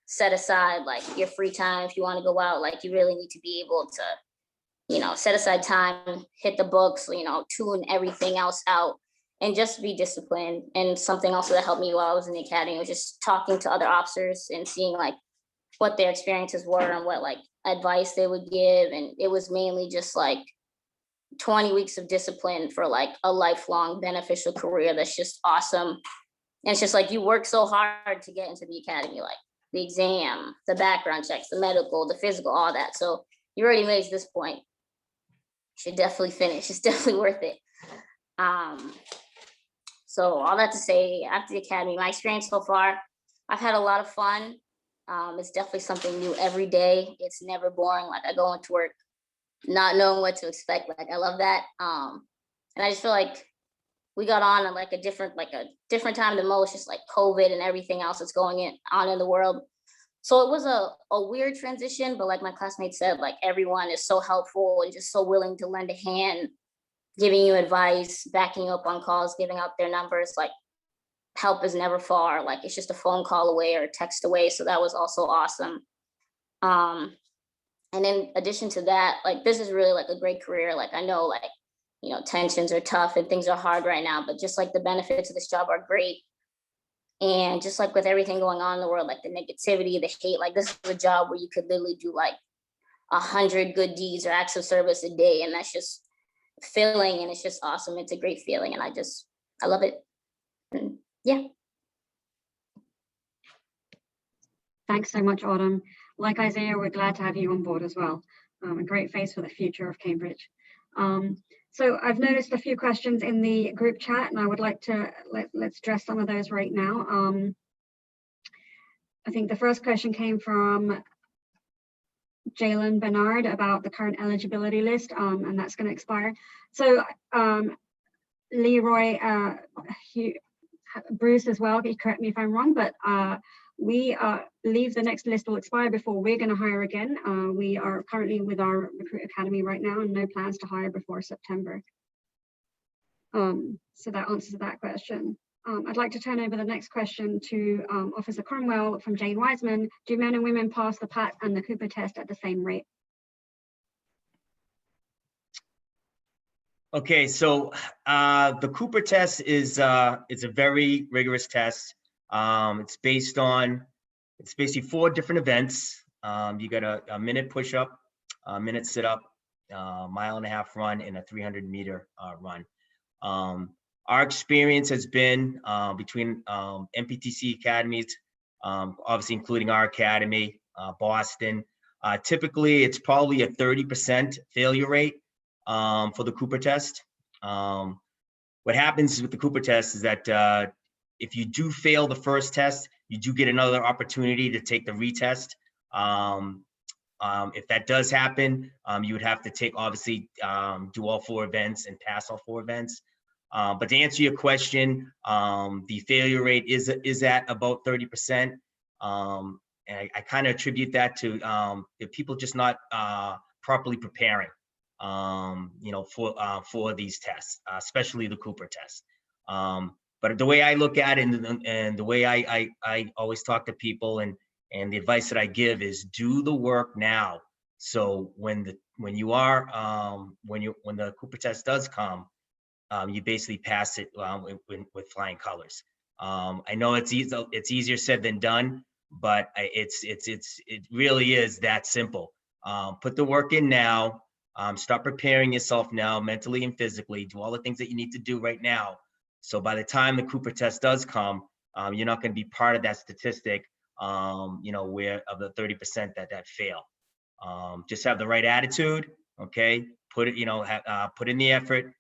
Speaker 10: set aside like your free time. If you want to go out, like you really need to be able to, set aside time, hit the books, tune everything else out and just be disciplined. And something also that helped me while I was in the academy was just talking to other officers and seeing like what their experiences were and what like advice they would give. And it was mainly just like 20 weeks of discipline for like a lifelong beneficial career that's just awesome. And it's just like you work so hard to get into the academy, like the exam, the background checks, the medical, the physical, all that. So you already made it to this point. You should definitely finish. It's definitely worth it. So all that to say, after the academy, my experience so far, I've had a lot of fun. It's definitely something new every day. It's never boring. Like I go into work not knowing what to expect. Like I love that. And I just feel like we got on at like a different time than most, just like COVID and everything else that's going on in the world. So it was a weird transition, but like my classmates said, like everyone is so helpful and just so willing to lend a hand, giving you advice, backing you up on calls, giving out their numbers. Like help is never far. Like it's just a phone call away or a text away. So that was also awesome. And in addition to that, like this is really like a great career. Like I know like, tensions are tough and things are hard right now, but just like the benefits of this job are great. And just like with everything going on in the world, like the negativity, the hate, like this is a job where you could literally do like 100 good deeds or acts of service a day. And that's just filling and it's just awesome. It's a great feeling. And I love it. And yeah.
Speaker 1: Thanks so much, Autumn. Like Isaiah, we're glad to have you on board as well. A great face for the future of Cambridge. So I've noticed a few questions in the group chat and I would like to, let's address some of those right now. I think the first question came from Jalen Bernard about the current eligibility list, and that's going to expire. So Leroy, Bruce as well, correct me if I'm wrong, but we believe the next list will expire before we're going to hire again. We are currently with our Recruit Academy right now and no plans to hire before September. So that answers that question. I'd like to turn over the next question to Officer Cornwell from Jane Wiseman. Do men and women pass the PAT and the Cooper test at the same rate?
Speaker 6: Okay, so the Cooper test is a very rigorous test. It's basically 4 different events. You got a minute push-up, a minute sit-up, mile-and-a-half run, and a 300-meter run. Our experience has been between MPTC academies, obviously including our academy, Boston. Typically, it's probably a 30% failure rate for the Cooper test. What happens with the Cooper test is that if you do fail the first test, you do get another opportunity to take the retest. If that does happen, you would have to take, obviously, do all 4 events and pass all 4 events. But to answer your question, the failure rate is at about 30%. And I kind of attribute that to people just not properly preparing, for these tests, especially the Cooper test. But the way I look at it and the way I always talk to people and the advice that I give is do the work now. So when the Cooper test does come, you basically pass it with flying colors. I know it's easier said than done, but it really is that simple. Put the work in now. Start preparing yourself now, mentally and physically. Do all the things that you need to do right now. So by the time the Cooper test does come, you're not going to be part of that statistic, where of the 30% that fail. Just have the right attitude. Okay, put put in the effort.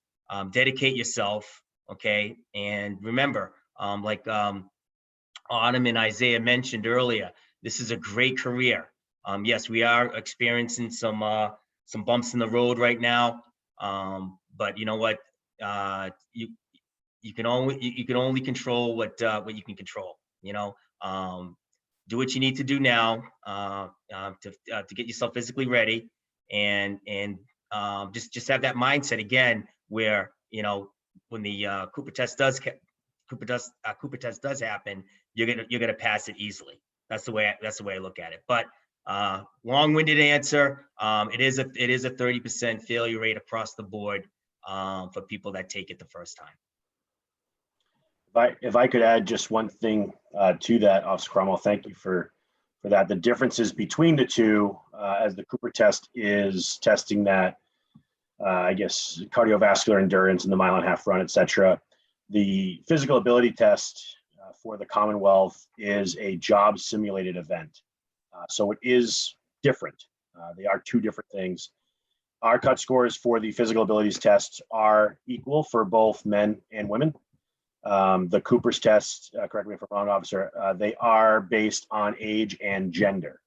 Speaker 6: Dedicate yourself, okay? And remember, like Autumn and Isaiah mentioned earlier, this is a great career. Yes, we are experiencing some bumps in the road right now, but you know what? You can only control what you can control. Do what you need to do now to get yourself physically ready, and just have that mindset again, where, you know, when the Cooper test does happen, you're gonna pass it easily. That's the way I look at it. But long-winded answer. It is a 30% failure rate across the board for people that take it the first time.
Speaker 4: If I could add just one thing to that, Officer Cromwell, thank you for that. The differences between the two, as the Cooper test is testing that, I guess, cardiovascular endurance in the mile and a half run, et cetera. The physical ability test for the Commonwealth is a job simulated event. So it is different. They are two different things. Our cut scores for the physical abilities tests are equal for both men and women. The Cooper's test, correct me if I'm wrong, officer, they are based on age and gender.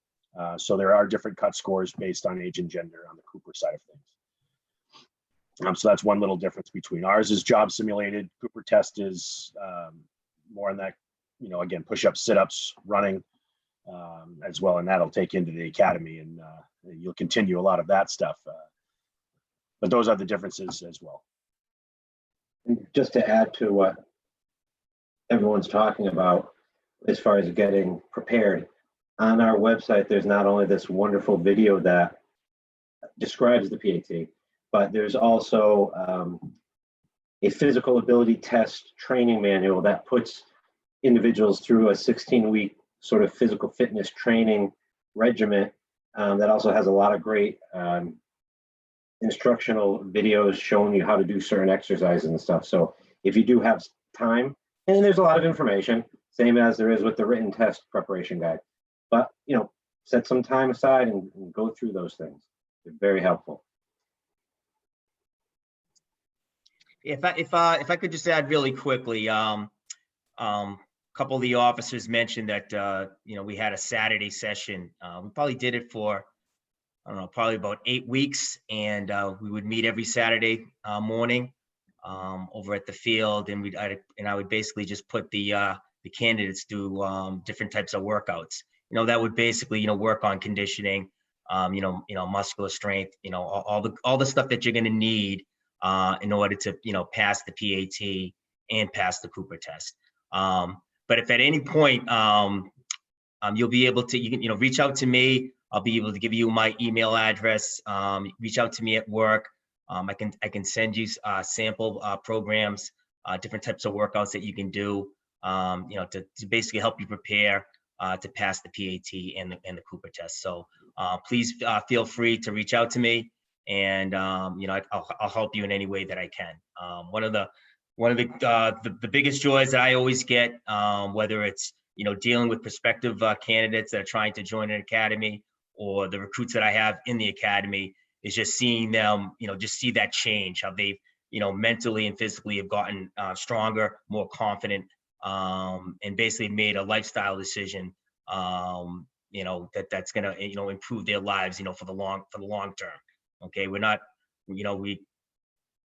Speaker 4: So there are different cut scores based on age and gender on the Cooper side of things. So that's one little difference between ours is job simulated. Cooper test is more on that, you know, again, push-ups, sit-ups, running as well. And that'll take into the academy, and you'll continue a lot of that stuff. But those are the differences as well.
Speaker 3: And just to add to what everyone's talking about as far as getting prepared, on our website, there's not only this wonderful video that describes the PAT, but there's also a physical ability test training manual that puts individuals through a 16-week sort of physical fitness training regimen that also has a lot of great instructional videos showing you how to do certain exercises and stuff. So if you do have time, and there's a lot of information, same as there is with the written test preparation guide, but, you know, set some time aside and go through those things. They're very helpful.
Speaker 6: If I could just add really quickly, a couple of the officers mentioned that you know, we had a Saturday session. We probably did it for, I don't know, probably about 8 weeks, and we would meet every Saturday morning over at the field, and I would basically just put the candidates through different types of workouts. You know, that would basically, you know, work on conditioning, you know, muscular strength, you know, all the stuff that you're going to need in order to, you know, pass the PAT and pass the Cooper test. But if at any point you'll be able to, you can, you know, reach out to me. I'll be able to give you my email address. Reach out to me at work. I can send you sample programs, different types of workouts that you can do, you know, to basically help you prepare to pass the PAT and the Cooper test. So please feel free to reach out to me, and you know, I'll help you in any way that I can. One of the biggest joys that I always get, whether it's, you know, dealing with prospective candidates that are trying to join an academy, or the recruits that I have in the academy, is just seeing them, you know, just see that change, how they've, you know, mentally and physically have gotten stronger, more confident, and basically made a lifestyle decision, you know, that's gonna, you know, improve their lives, you know, for the long term. Okay, we're not, you know,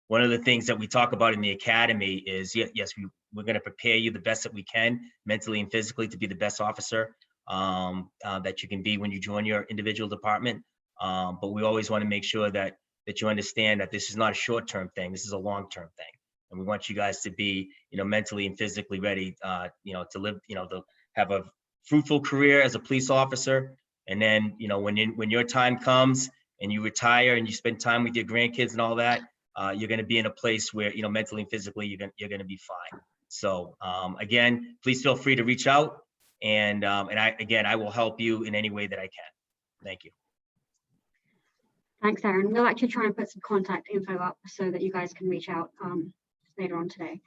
Speaker 6: one of the things that we talk about in the academy is, yes, we're going to prepare you the best that we can, mentally and physically, to be the best officer that you can be when you join your individual department. But we always want to make sure that you understand that this is not a short-term thing. This is a long-term thing, and we want you guys to be, you know, mentally and physically ready, you know, to live, you know, to have a fruitful career as a police officer. And then, you know, when your time comes and you retire and you spend time with your grandkids and all that, you're going to be in a place where, you know, mentally and physically you're going to be fine. So again, please feel free to reach out, and I will help you in any way that I can. Thank you.
Speaker 1: Thanks, Aaron. We'll actually try and put some contact info up so that you guys can reach out later on today.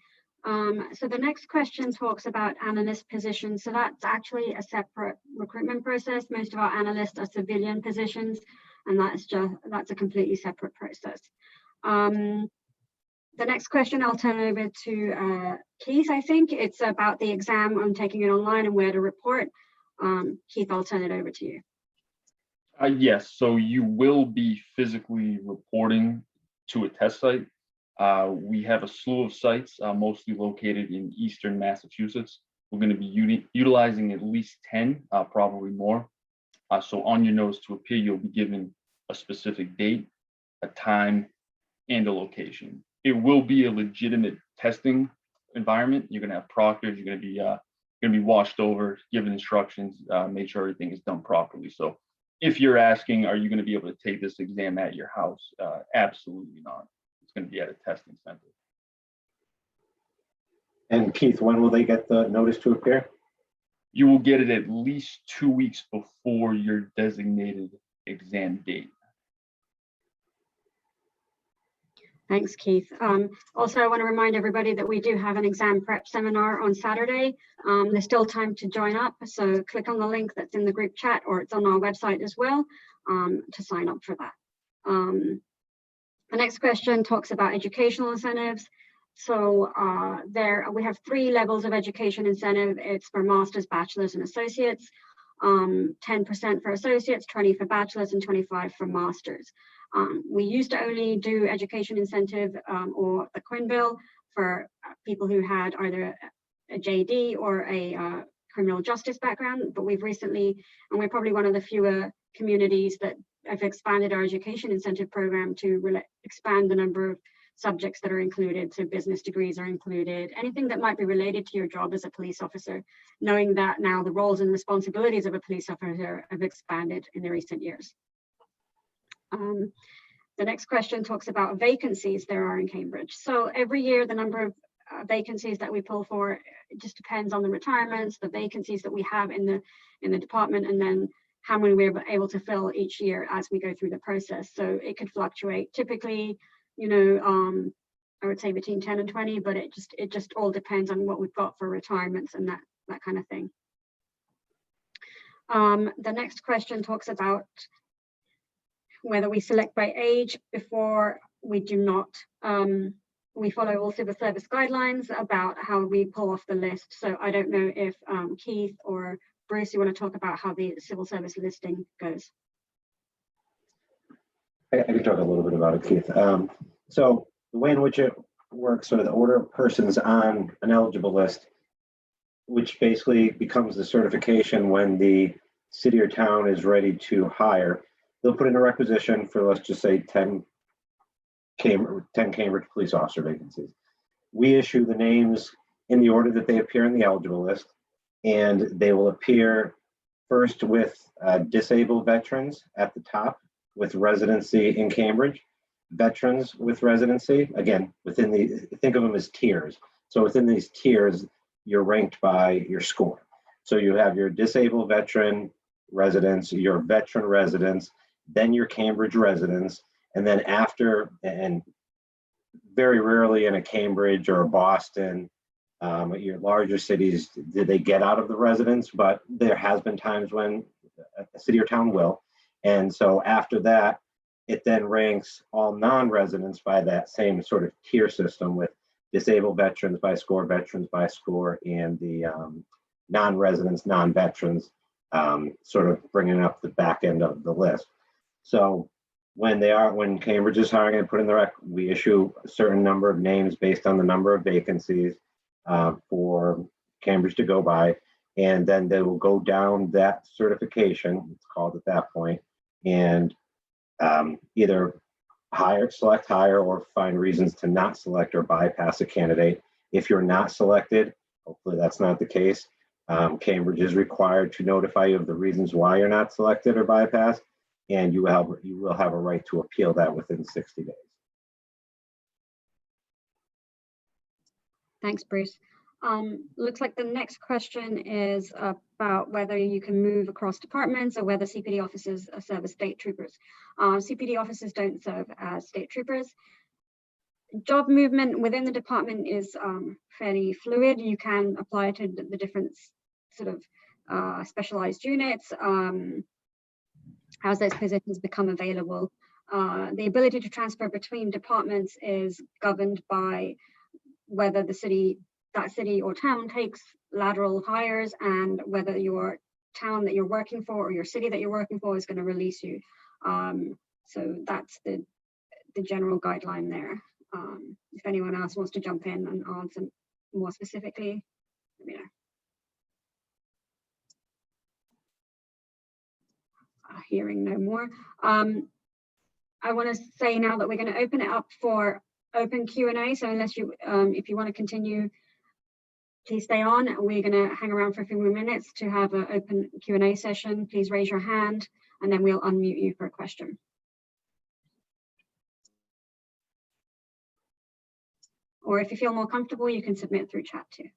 Speaker 1: So the next question talks about analyst positions. So that's actually a separate recruitment process. Most of our analysts are civilian positions, and that's a completely separate process. The next question I'll turn over to Keith. I think it's about the exam. I'm taking it online and where to report. Keith, I'll turn it over to you.
Speaker 5: Yes, so you will be physically reporting to a test site. We have a slew of sites, mostly located in Eastern Massachusetts. We're going to be utilizing at least 10, probably more. So on your notice to appear, you'll be given a specific date. a time, and a location. It will be a legitimate testing environment. You're gonna have proctors, you're gonna be watched over, given instructions, make sure everything is done properly. So if you're asking, are you gonna be able to take this exam at your house? Absolutely not. It's gonna be at a testing center.
Speaker 3: And Keith, when will they get the notice to appear?
Speaker 5: You will get it at least 2 weeks before your designated exam date.
Speaker 1: Thanks, Keith. Also, I want to remind everybody that we do have an exam prep seminar on Saturday. There's still time to join up, so click on the link that's in the group chat, or it's on our website as well, to sign up for that. The next question talks about educational incentives. So there we have 3 levels of education incentive. It's for masters, bachelors, and associates. 10% for associates, 20 for bachelors, and 25 for masters. We used to only do education incentive or the Quinn bill for people who had either a JD or a criminal justice background, but we've recently, and we're probably one of the fewer communities that have expanded our education incentive program to expand the number of subjects that are included. So business degrees are included, anything that might be related to your job as a police officer, knowing that now the roles and responsibilities of a police officer have expanded in the recent years. The next question talks about vacancies there are in Cambridge. So every year, the number of vacancies that we pull for, it just depends on the retirements, the vacancies that we have in the department, and then how many we're able to fill each year as we go through the process. So it could fluctuate. Typically, you know, I would say between 10 and 20, but it just all depends on what we've got for retirements and that kind of thing. The next question talks about whether we select by age. Before we do not. We follow all civil service guidelines about how we pull off the list. So I don't know if Keith or Bruce, you want to talk about how the civil service listing goes?
Speaker 3: I can talk a little bit about it, Keith. So the way in which it works, so the order of persons on an eligible list, which basically becomes the certification when the city or town is ready to hire, they'll put in a requisition for, let's just say 10 Cambridge police officer vacancies. We issue the names in the order that they appear in the eligible list, and they will appear first with disabled veterans at the top with residency in Cambridge, veterans with residency, again, within think of them as tiers. So within these tiers, you're ranked by your score. So you have your disabled veteran residents, your veteran residents, then your Cambridge residents, and then after, and very rarely in a Cambridge or a Boston, your larger cities, did they get out of the residents? But there has been times when a city or town will. And so after that, it then ranks all non-residents by that same sort of tier system, with disabled veterans by score, veterans by score, and the non-residents, non-veterans sort of bringing up the back end of the list. So when Cambridge is hiring and put in the rec, we issue a certain number of names based on the number of vacancies for Cambridge to go by, and then they will go down that certification, it's called at that point, and either select hire, or find reasons to not select or bypass a candidate. If you're not selected, hopefully that's not the case, Cambridge is required to notify you of the reasons why you're not selected or bypassed, and you will have a right to appeal that within 60 days.
Speaker 1: Thanks, Bruce. Looks like the next question is about whether you can move across departments or whether CPD officers serve as state troopers. CPD officers don't serve as state troopers. Job movement within the department is fairly fluid. You can apply to the different sort of specialized units as those positions become available. The ability to transfer between departments is governed by whether that city or town takes lateral hires, and whether your town that you're working for or your city that you're working for is going to release you. So that's the general guideline there. If anyone else wants to jump in and answer more specifically, let me know. Hearing no more. I want to say now that we're going to open it up for open Q&A. So unless you, if you want to continue, please stay on. We're going to hang around for a few more minutes to have an open Q&A session. Please raise your hand and then we'll unmute you for a question. Or if you feel more comfortable, you can submit through chat too.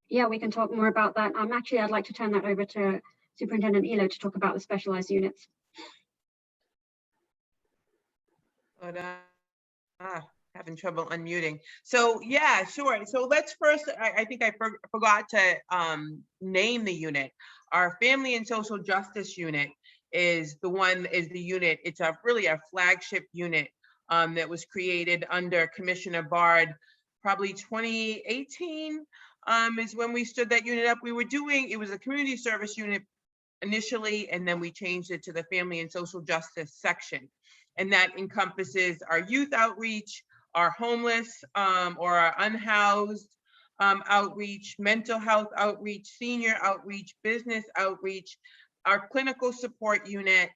Speaker 1: Yeah, we can talk more about that. Actually, I'd like to turn that over to Superintendent Elo to talk about the specialized units.
Speaker 7: But, having trouble unmuting. So yeah, sure. So let's first, I think I forgot to name the unit. Our Family and Social Justice Unit is the unit. It's really a flagship unit that was created under Commissioner Bard, probably 2018 is when we stood that unit up. It was a community service unit initially, and then we changed it to the Family and Social Justice section. And that encompasses our youth outreach, our homeless or our unhoused outreach, mental health outreach, senior outreach, business outreach, our clinical support unit.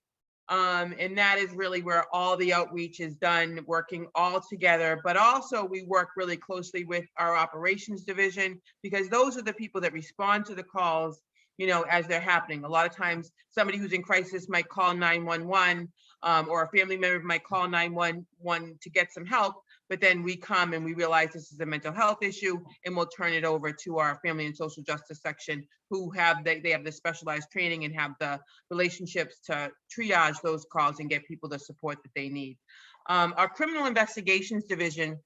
Speaker 7: And that is really where all the outreach is done, working all together. But also we work really closely with our operations division, because those are the people that respond to the calls, you know, as they're happening. A lot of times somebody who's in crisis might call 911 or a family member might call 911 to get some help. But then we come and we realize this is a mental health issue, and we'll turn it over to our Family and Social Justice section, who have they have the specialized training and have the relationships to triage those calls and get people the support that they need. Our Criminal Investigations Division,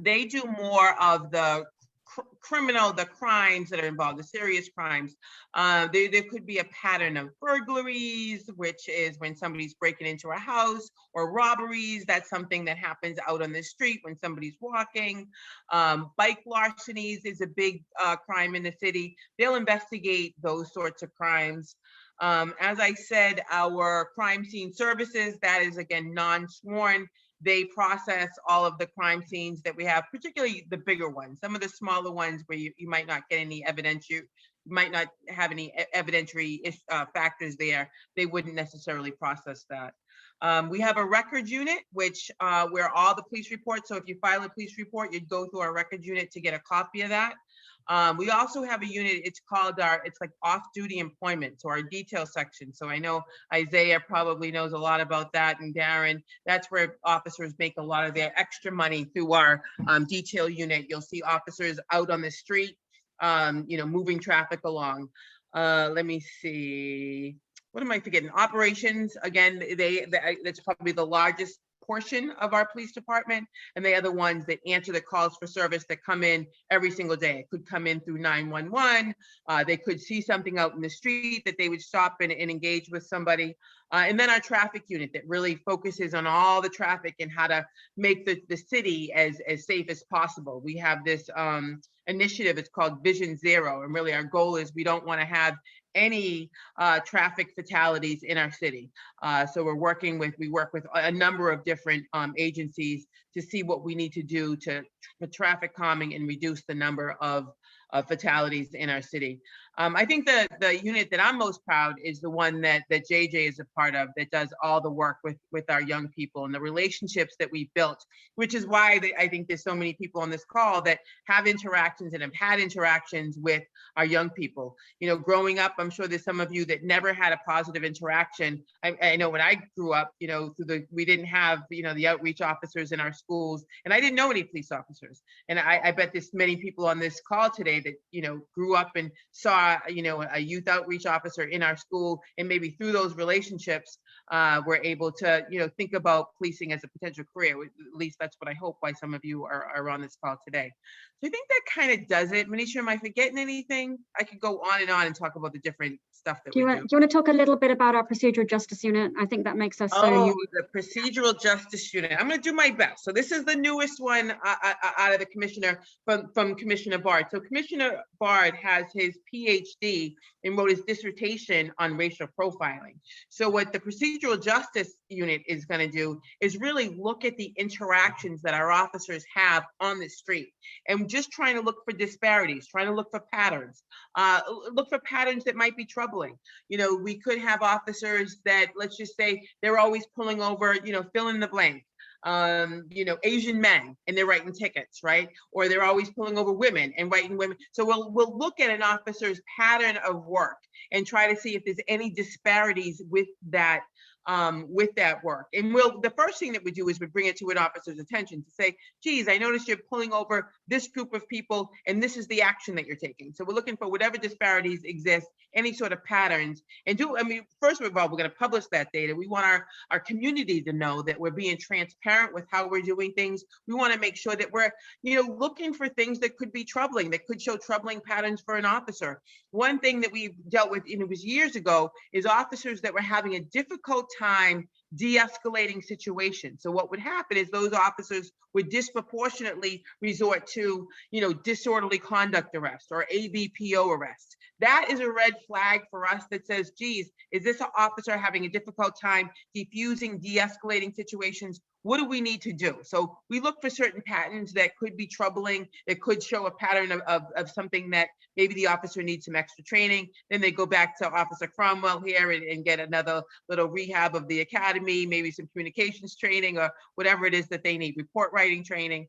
Speaker 7: they do more of the the crimes that are involved, the serious crimes. There could be a pattern of burglaries, which is when somebody's breaking into a house, or robberies. That's something that happens out on the street when somebody's walking. Bike larcenies is a big crime in the city. They'll investigate those sorts of crimes. As I said, our crime scene services, that is again non-sworn. They process all of the crime scenes that we have, particularly the bigger ones. Some of the smaller ones where you might not get any evidence, you might not have any evidentiary factors there. They wouldn't necessarily process that. We have a records unit, which where all the police reports. So if you file a police report, you'd go through our records unit to get a copy of that. We also have a unit, it's called it's like off-duty employment, so our detail section. So I know Isaiah probably knows a lot about that, and Darren, that's where officers make a lot of their extra money through our detail unit. You'll see officers out on the street, you know, moving traffic along. Let me see, what am I forgetting? Operations, again, that's probably the largest portion of our police department, and they are the ones that answer the calls for service that come in every single day. It could come in through 911. They could see something out in the street that they would stop and engage with somebody. And then our traffic unit that really focuses on all the traffic and how to make the city as safe as possible. We have this initiative, it's called Vision Zero, and really our goal is we don't want to have any traffic fatalities in our city. So we work with a number of different agencies to see what we need to do for traffic calming and reduce the number of fatalities in our city. I think the unit that I'm most proud is the one that JJ is a part of, that does all the work with our young people and the relationships that we built, which is why I think there's so many people on this call that have interactions and have had interactions with our young people. You know, growing up, I'm sure there's some of you that never had a positive interaction. I know when I grew up, you know, we didn't have, you know, the outreach officers in our schools, and I didn't know any police officers. And I bet there's many people on this call today that, you know, grew up and saw, you know, a youth outreach officer in our school, and maybe through those relationships, we're able to, you know, think about policing as a potential career. At least that's what I hope why some of you are on this call today. So I think that kind of does it. Manisha, am I forgetting anything? I could go on and talk about the different stuff that we do.
Speaker 1: Do you want to talk a little bit about our procedural justice unit? I think that makes us so unique.
Speaker 7: The procedural justice unit. I'm going to do my best. So this is the newest one out of the commissioner from Commissioner Bard. So Commissioner Bard has his PA PhD and wrote his dissertation on racial profiling. So what the procedural justice unit is going to do is really look at the interactions that our officers have on the street, and just trying to look for disparities, trying to look for patterns, that might be troubling. You know, we could have officers that, let's just say, they're always pulling over, you know, fill in the blank, you know, Asian men, and they're writing tickets, right? Or they're always pulling over women and writing women. So we'll look at an officer's pattern of work and try to see if there's any disparities with that work. And the first thing that we do is we bring it to an officer's attention to say, geez, I noticed you're pulling over this group of people and this is the action that you're taking. So we're looking for whatever disparities exist, any sort of patterns, and first of all, we're going to publish that data. We want our community to know that we're being transparent with how we're doing things. We want to make sure that we're, you know, looking for things that could be troubling, that could show troubling patterns for an officer. One thing that we dealt with, and it was years ago, is officers that were having a difficult time de-escalating situations. So what would happen is those officers would disproportionately resort to, you know, disorderly conduct arrest or ABPO arrest. That is a red flag for us that says, geez, is this officer having a difficult time defusing, de-escalating situations? What do we need to do? So we look for certain patterns that could be troubling, that could show a pattern of something that maybe the officer needs some extra training. Then they go back to Officer Cromwell here and get another little rehab of the academy, maybe some communications training or whatever it is that they need, report writing training.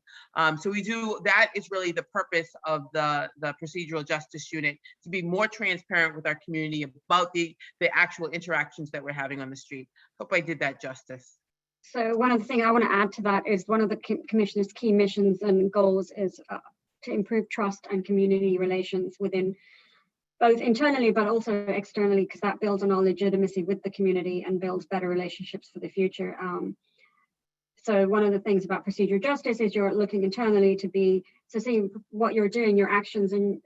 Speaker 7: So we do, that is really the purpose of the procedural justice unit, to be more transparent with our community about the actual interactions that we're having on the street. Hope I did that justice.
Speaker 1: So one of the things I want to add to that is one of the Commissioner's key missions and goals is to improve trust and community relations within both internally but also externally, because that builds on our legitimacy with the community and builds better relationships for the future. So one of the things about procedural justice is you're looking internally to see what you're doing, your actions on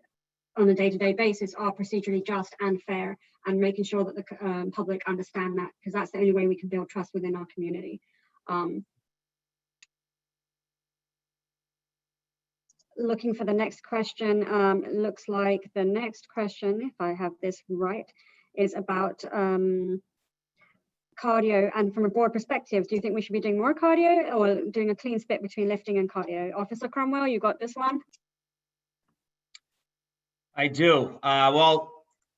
Speaker 1: a day-to-day basis are procedurally just and fair, and making sure that the public understand that, because that's the only way we can build trust within our community. Looking for the next question, it looks like the next question, if I have this right, is about cardio. And from a board perspective, do you think we should be doing more cardio or doing a clean split between lifting and cardio? Officer Cromwell, you got this one?
Speaker 6: I do. Well,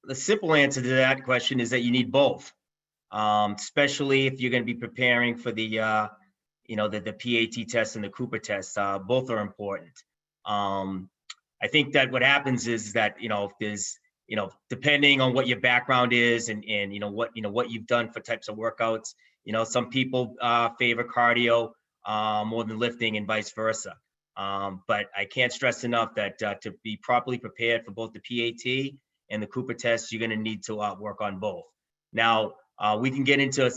Speaker 6: the simple answer to that question is that you need both, especially if you're going to be preparing for the PAT test and the Cooper test. Both are important. I think that what happens is that, if there's, depending on what your background is and what you've done for types of workouts, some people favor cardio more than lifting and vice versa. But I can't stress enough that to be properly prepared for both the PAT and the Cooper test, you're going to need to work on both. Now, we can get into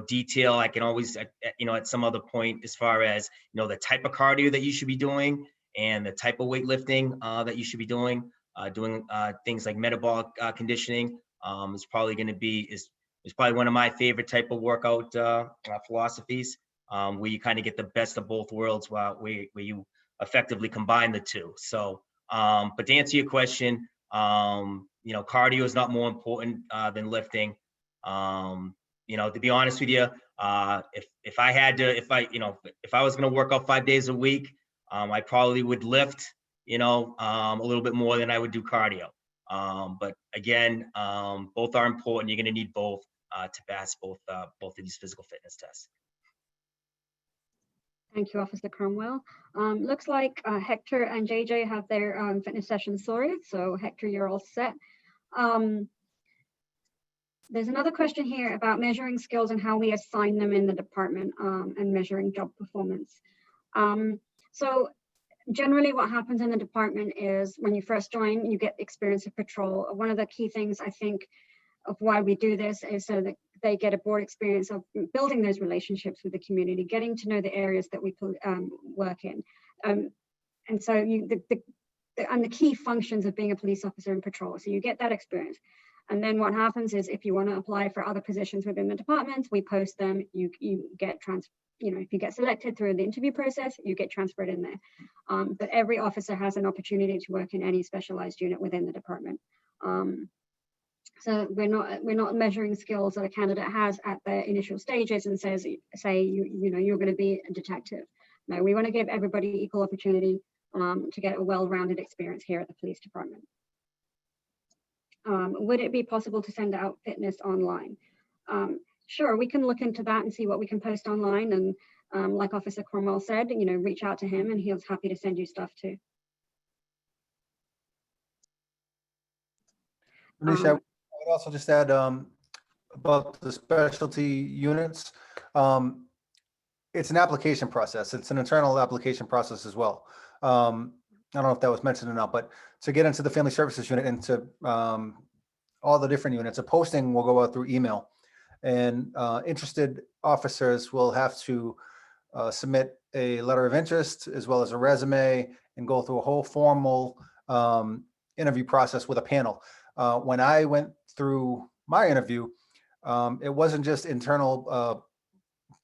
Speaker 6: detail. I can always, at some other point, as far as the type of cardio that you should be doing and the type of weightlifting that you should be doing. Doing things like metabolic conditioning is probably going to be is probably one of my favorite type of workout philosophies. Where you kind of get the best of both worlds, where you effectively combine the two. So, but to answer your question, cardio is not more important than lifting. To be honest with you, if I was going to work out 5 days a week, I probably would lift, a little bit more than I would do cardio. But again, both are important. You're going to need both to pass both of these physical fitness tests.
Speaker 1: Thank you, Officer Cromwell. Looks like Hector and JJ have their fitness sessions sorted. So Hector, you're all set. There's another question here about measuring skills and how we assign them in the department and measuring job performance. So generally what happens in the department is when you first join, you get experience of patrol. One of the key things I think of why we do this is so that they get a board experience of building those relationships with the community, getting to know the areas that we work in. And so the key functions of being a police officer in patrol. So you get that experience. And then what happens is if you want to apply for other positions within the department, we post them, you get if you get selected through the interview process, you get transferred in there. But every officer has an opportunity to work in any specialized unit within the department. So we're not measuring skills that a candidate has at their initial stages and say you're going to be a detective. No, we want to give everybody equal opportunity to get a well-rounded experience here at the police department. Would it be possible to send out fitness online? Sure, we can look into that and see what we can post online. And like Officer Cromwell said, reach out to him and he's happy to send you stuff too.
Speaker 8: Manisha, I would also just add about the specialty units. It's an application process. It's an internal application process as well. I don't know if that was mentioned or not, but to get into the family services unit and to all the different units, a posting will go out through email, and interested officers will have to submit a letter of interest as well as a resume and go through a whole formal interview process with a panel. When I went through my interview, it wasn't just internal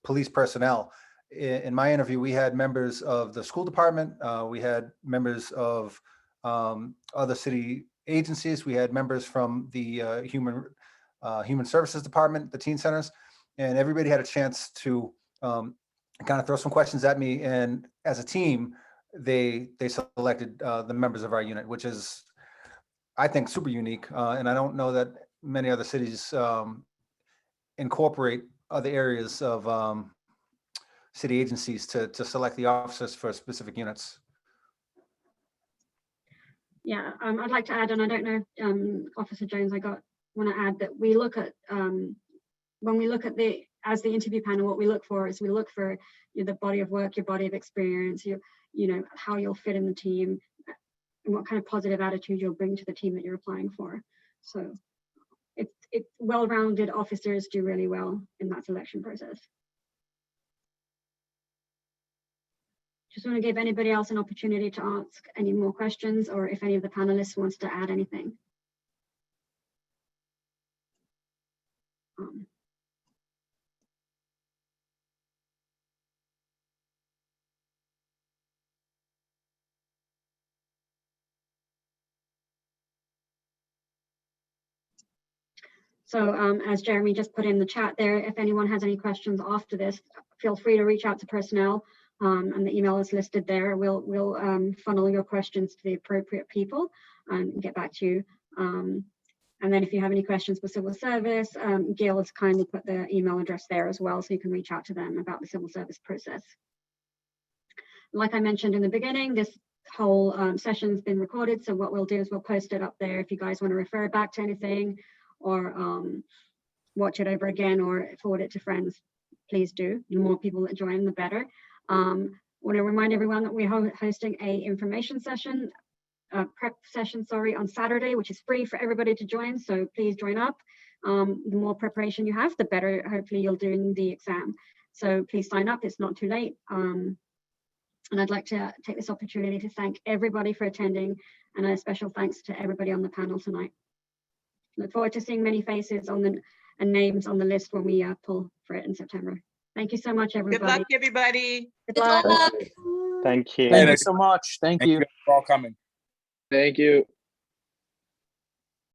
Speaker 8: police personnel. In my interview, we had members of the school department, we had members of other city agencies, we had members from the human services department, the teen centers, and everybody had a chance to kind of throw some questions at me. And as a team, they selected the members of our unit, which is, I think, super unique. And I don't know that many other cities incorporate other areas of city agencies to select the officers for specific units.
Speaker 1: Yeah, I'd like to add, and I don't know, Officer Jones, want to add that we look at, when we look at as the interview panel, what we look for is the body of work, your body of experience, how you'll fit in the team, and what kind of positive attitude you'll bring to the team that you're applying for. So it's well-rounded officers do really well in that selection process. Just want to give anybody else an opportunity to ask any more questions, or if any of the panelists wants to add anything. So as Jeremy just put in the chat there, if anyone has any questions after this, feel free to reach out to personnel, and the email is listed there. We'll funnel your questions to the appropriate people and get back to you. And then if you have any questions for civil service, Gail has kindly put the email address there as well, so you can reach out to them about the civil service process. Like I mentioned in the beginning, this whole session's been recorded, so what we'll do is we'll post it up there if you guys want to refer back to anything, or watch it over again, or forward it to friends. Please do. The more people that join, the better. Want to remind everyone that we're hosting a information session, prep session, on Saturday, which is free for everybody to join. So please join up. The more preparation you have, the better hopefully you'll do in the exam. So please sign up. It's not too late. And I'd like to take this opportunity to thank everybody for attending, and a special thanks to everybody on the panel tonight. Look forward to seeing many faces and names on the list when we pull for it in September. Thank you so much, everybody.
Speaker 7: Good luck, everybody.
Speaker 1: Good luck.
Speaker 2: luck.
Speaker 11: Thank you.
Speaker 9: Thank you so much. Thank you for all coming.
Speaker 11: Thank you.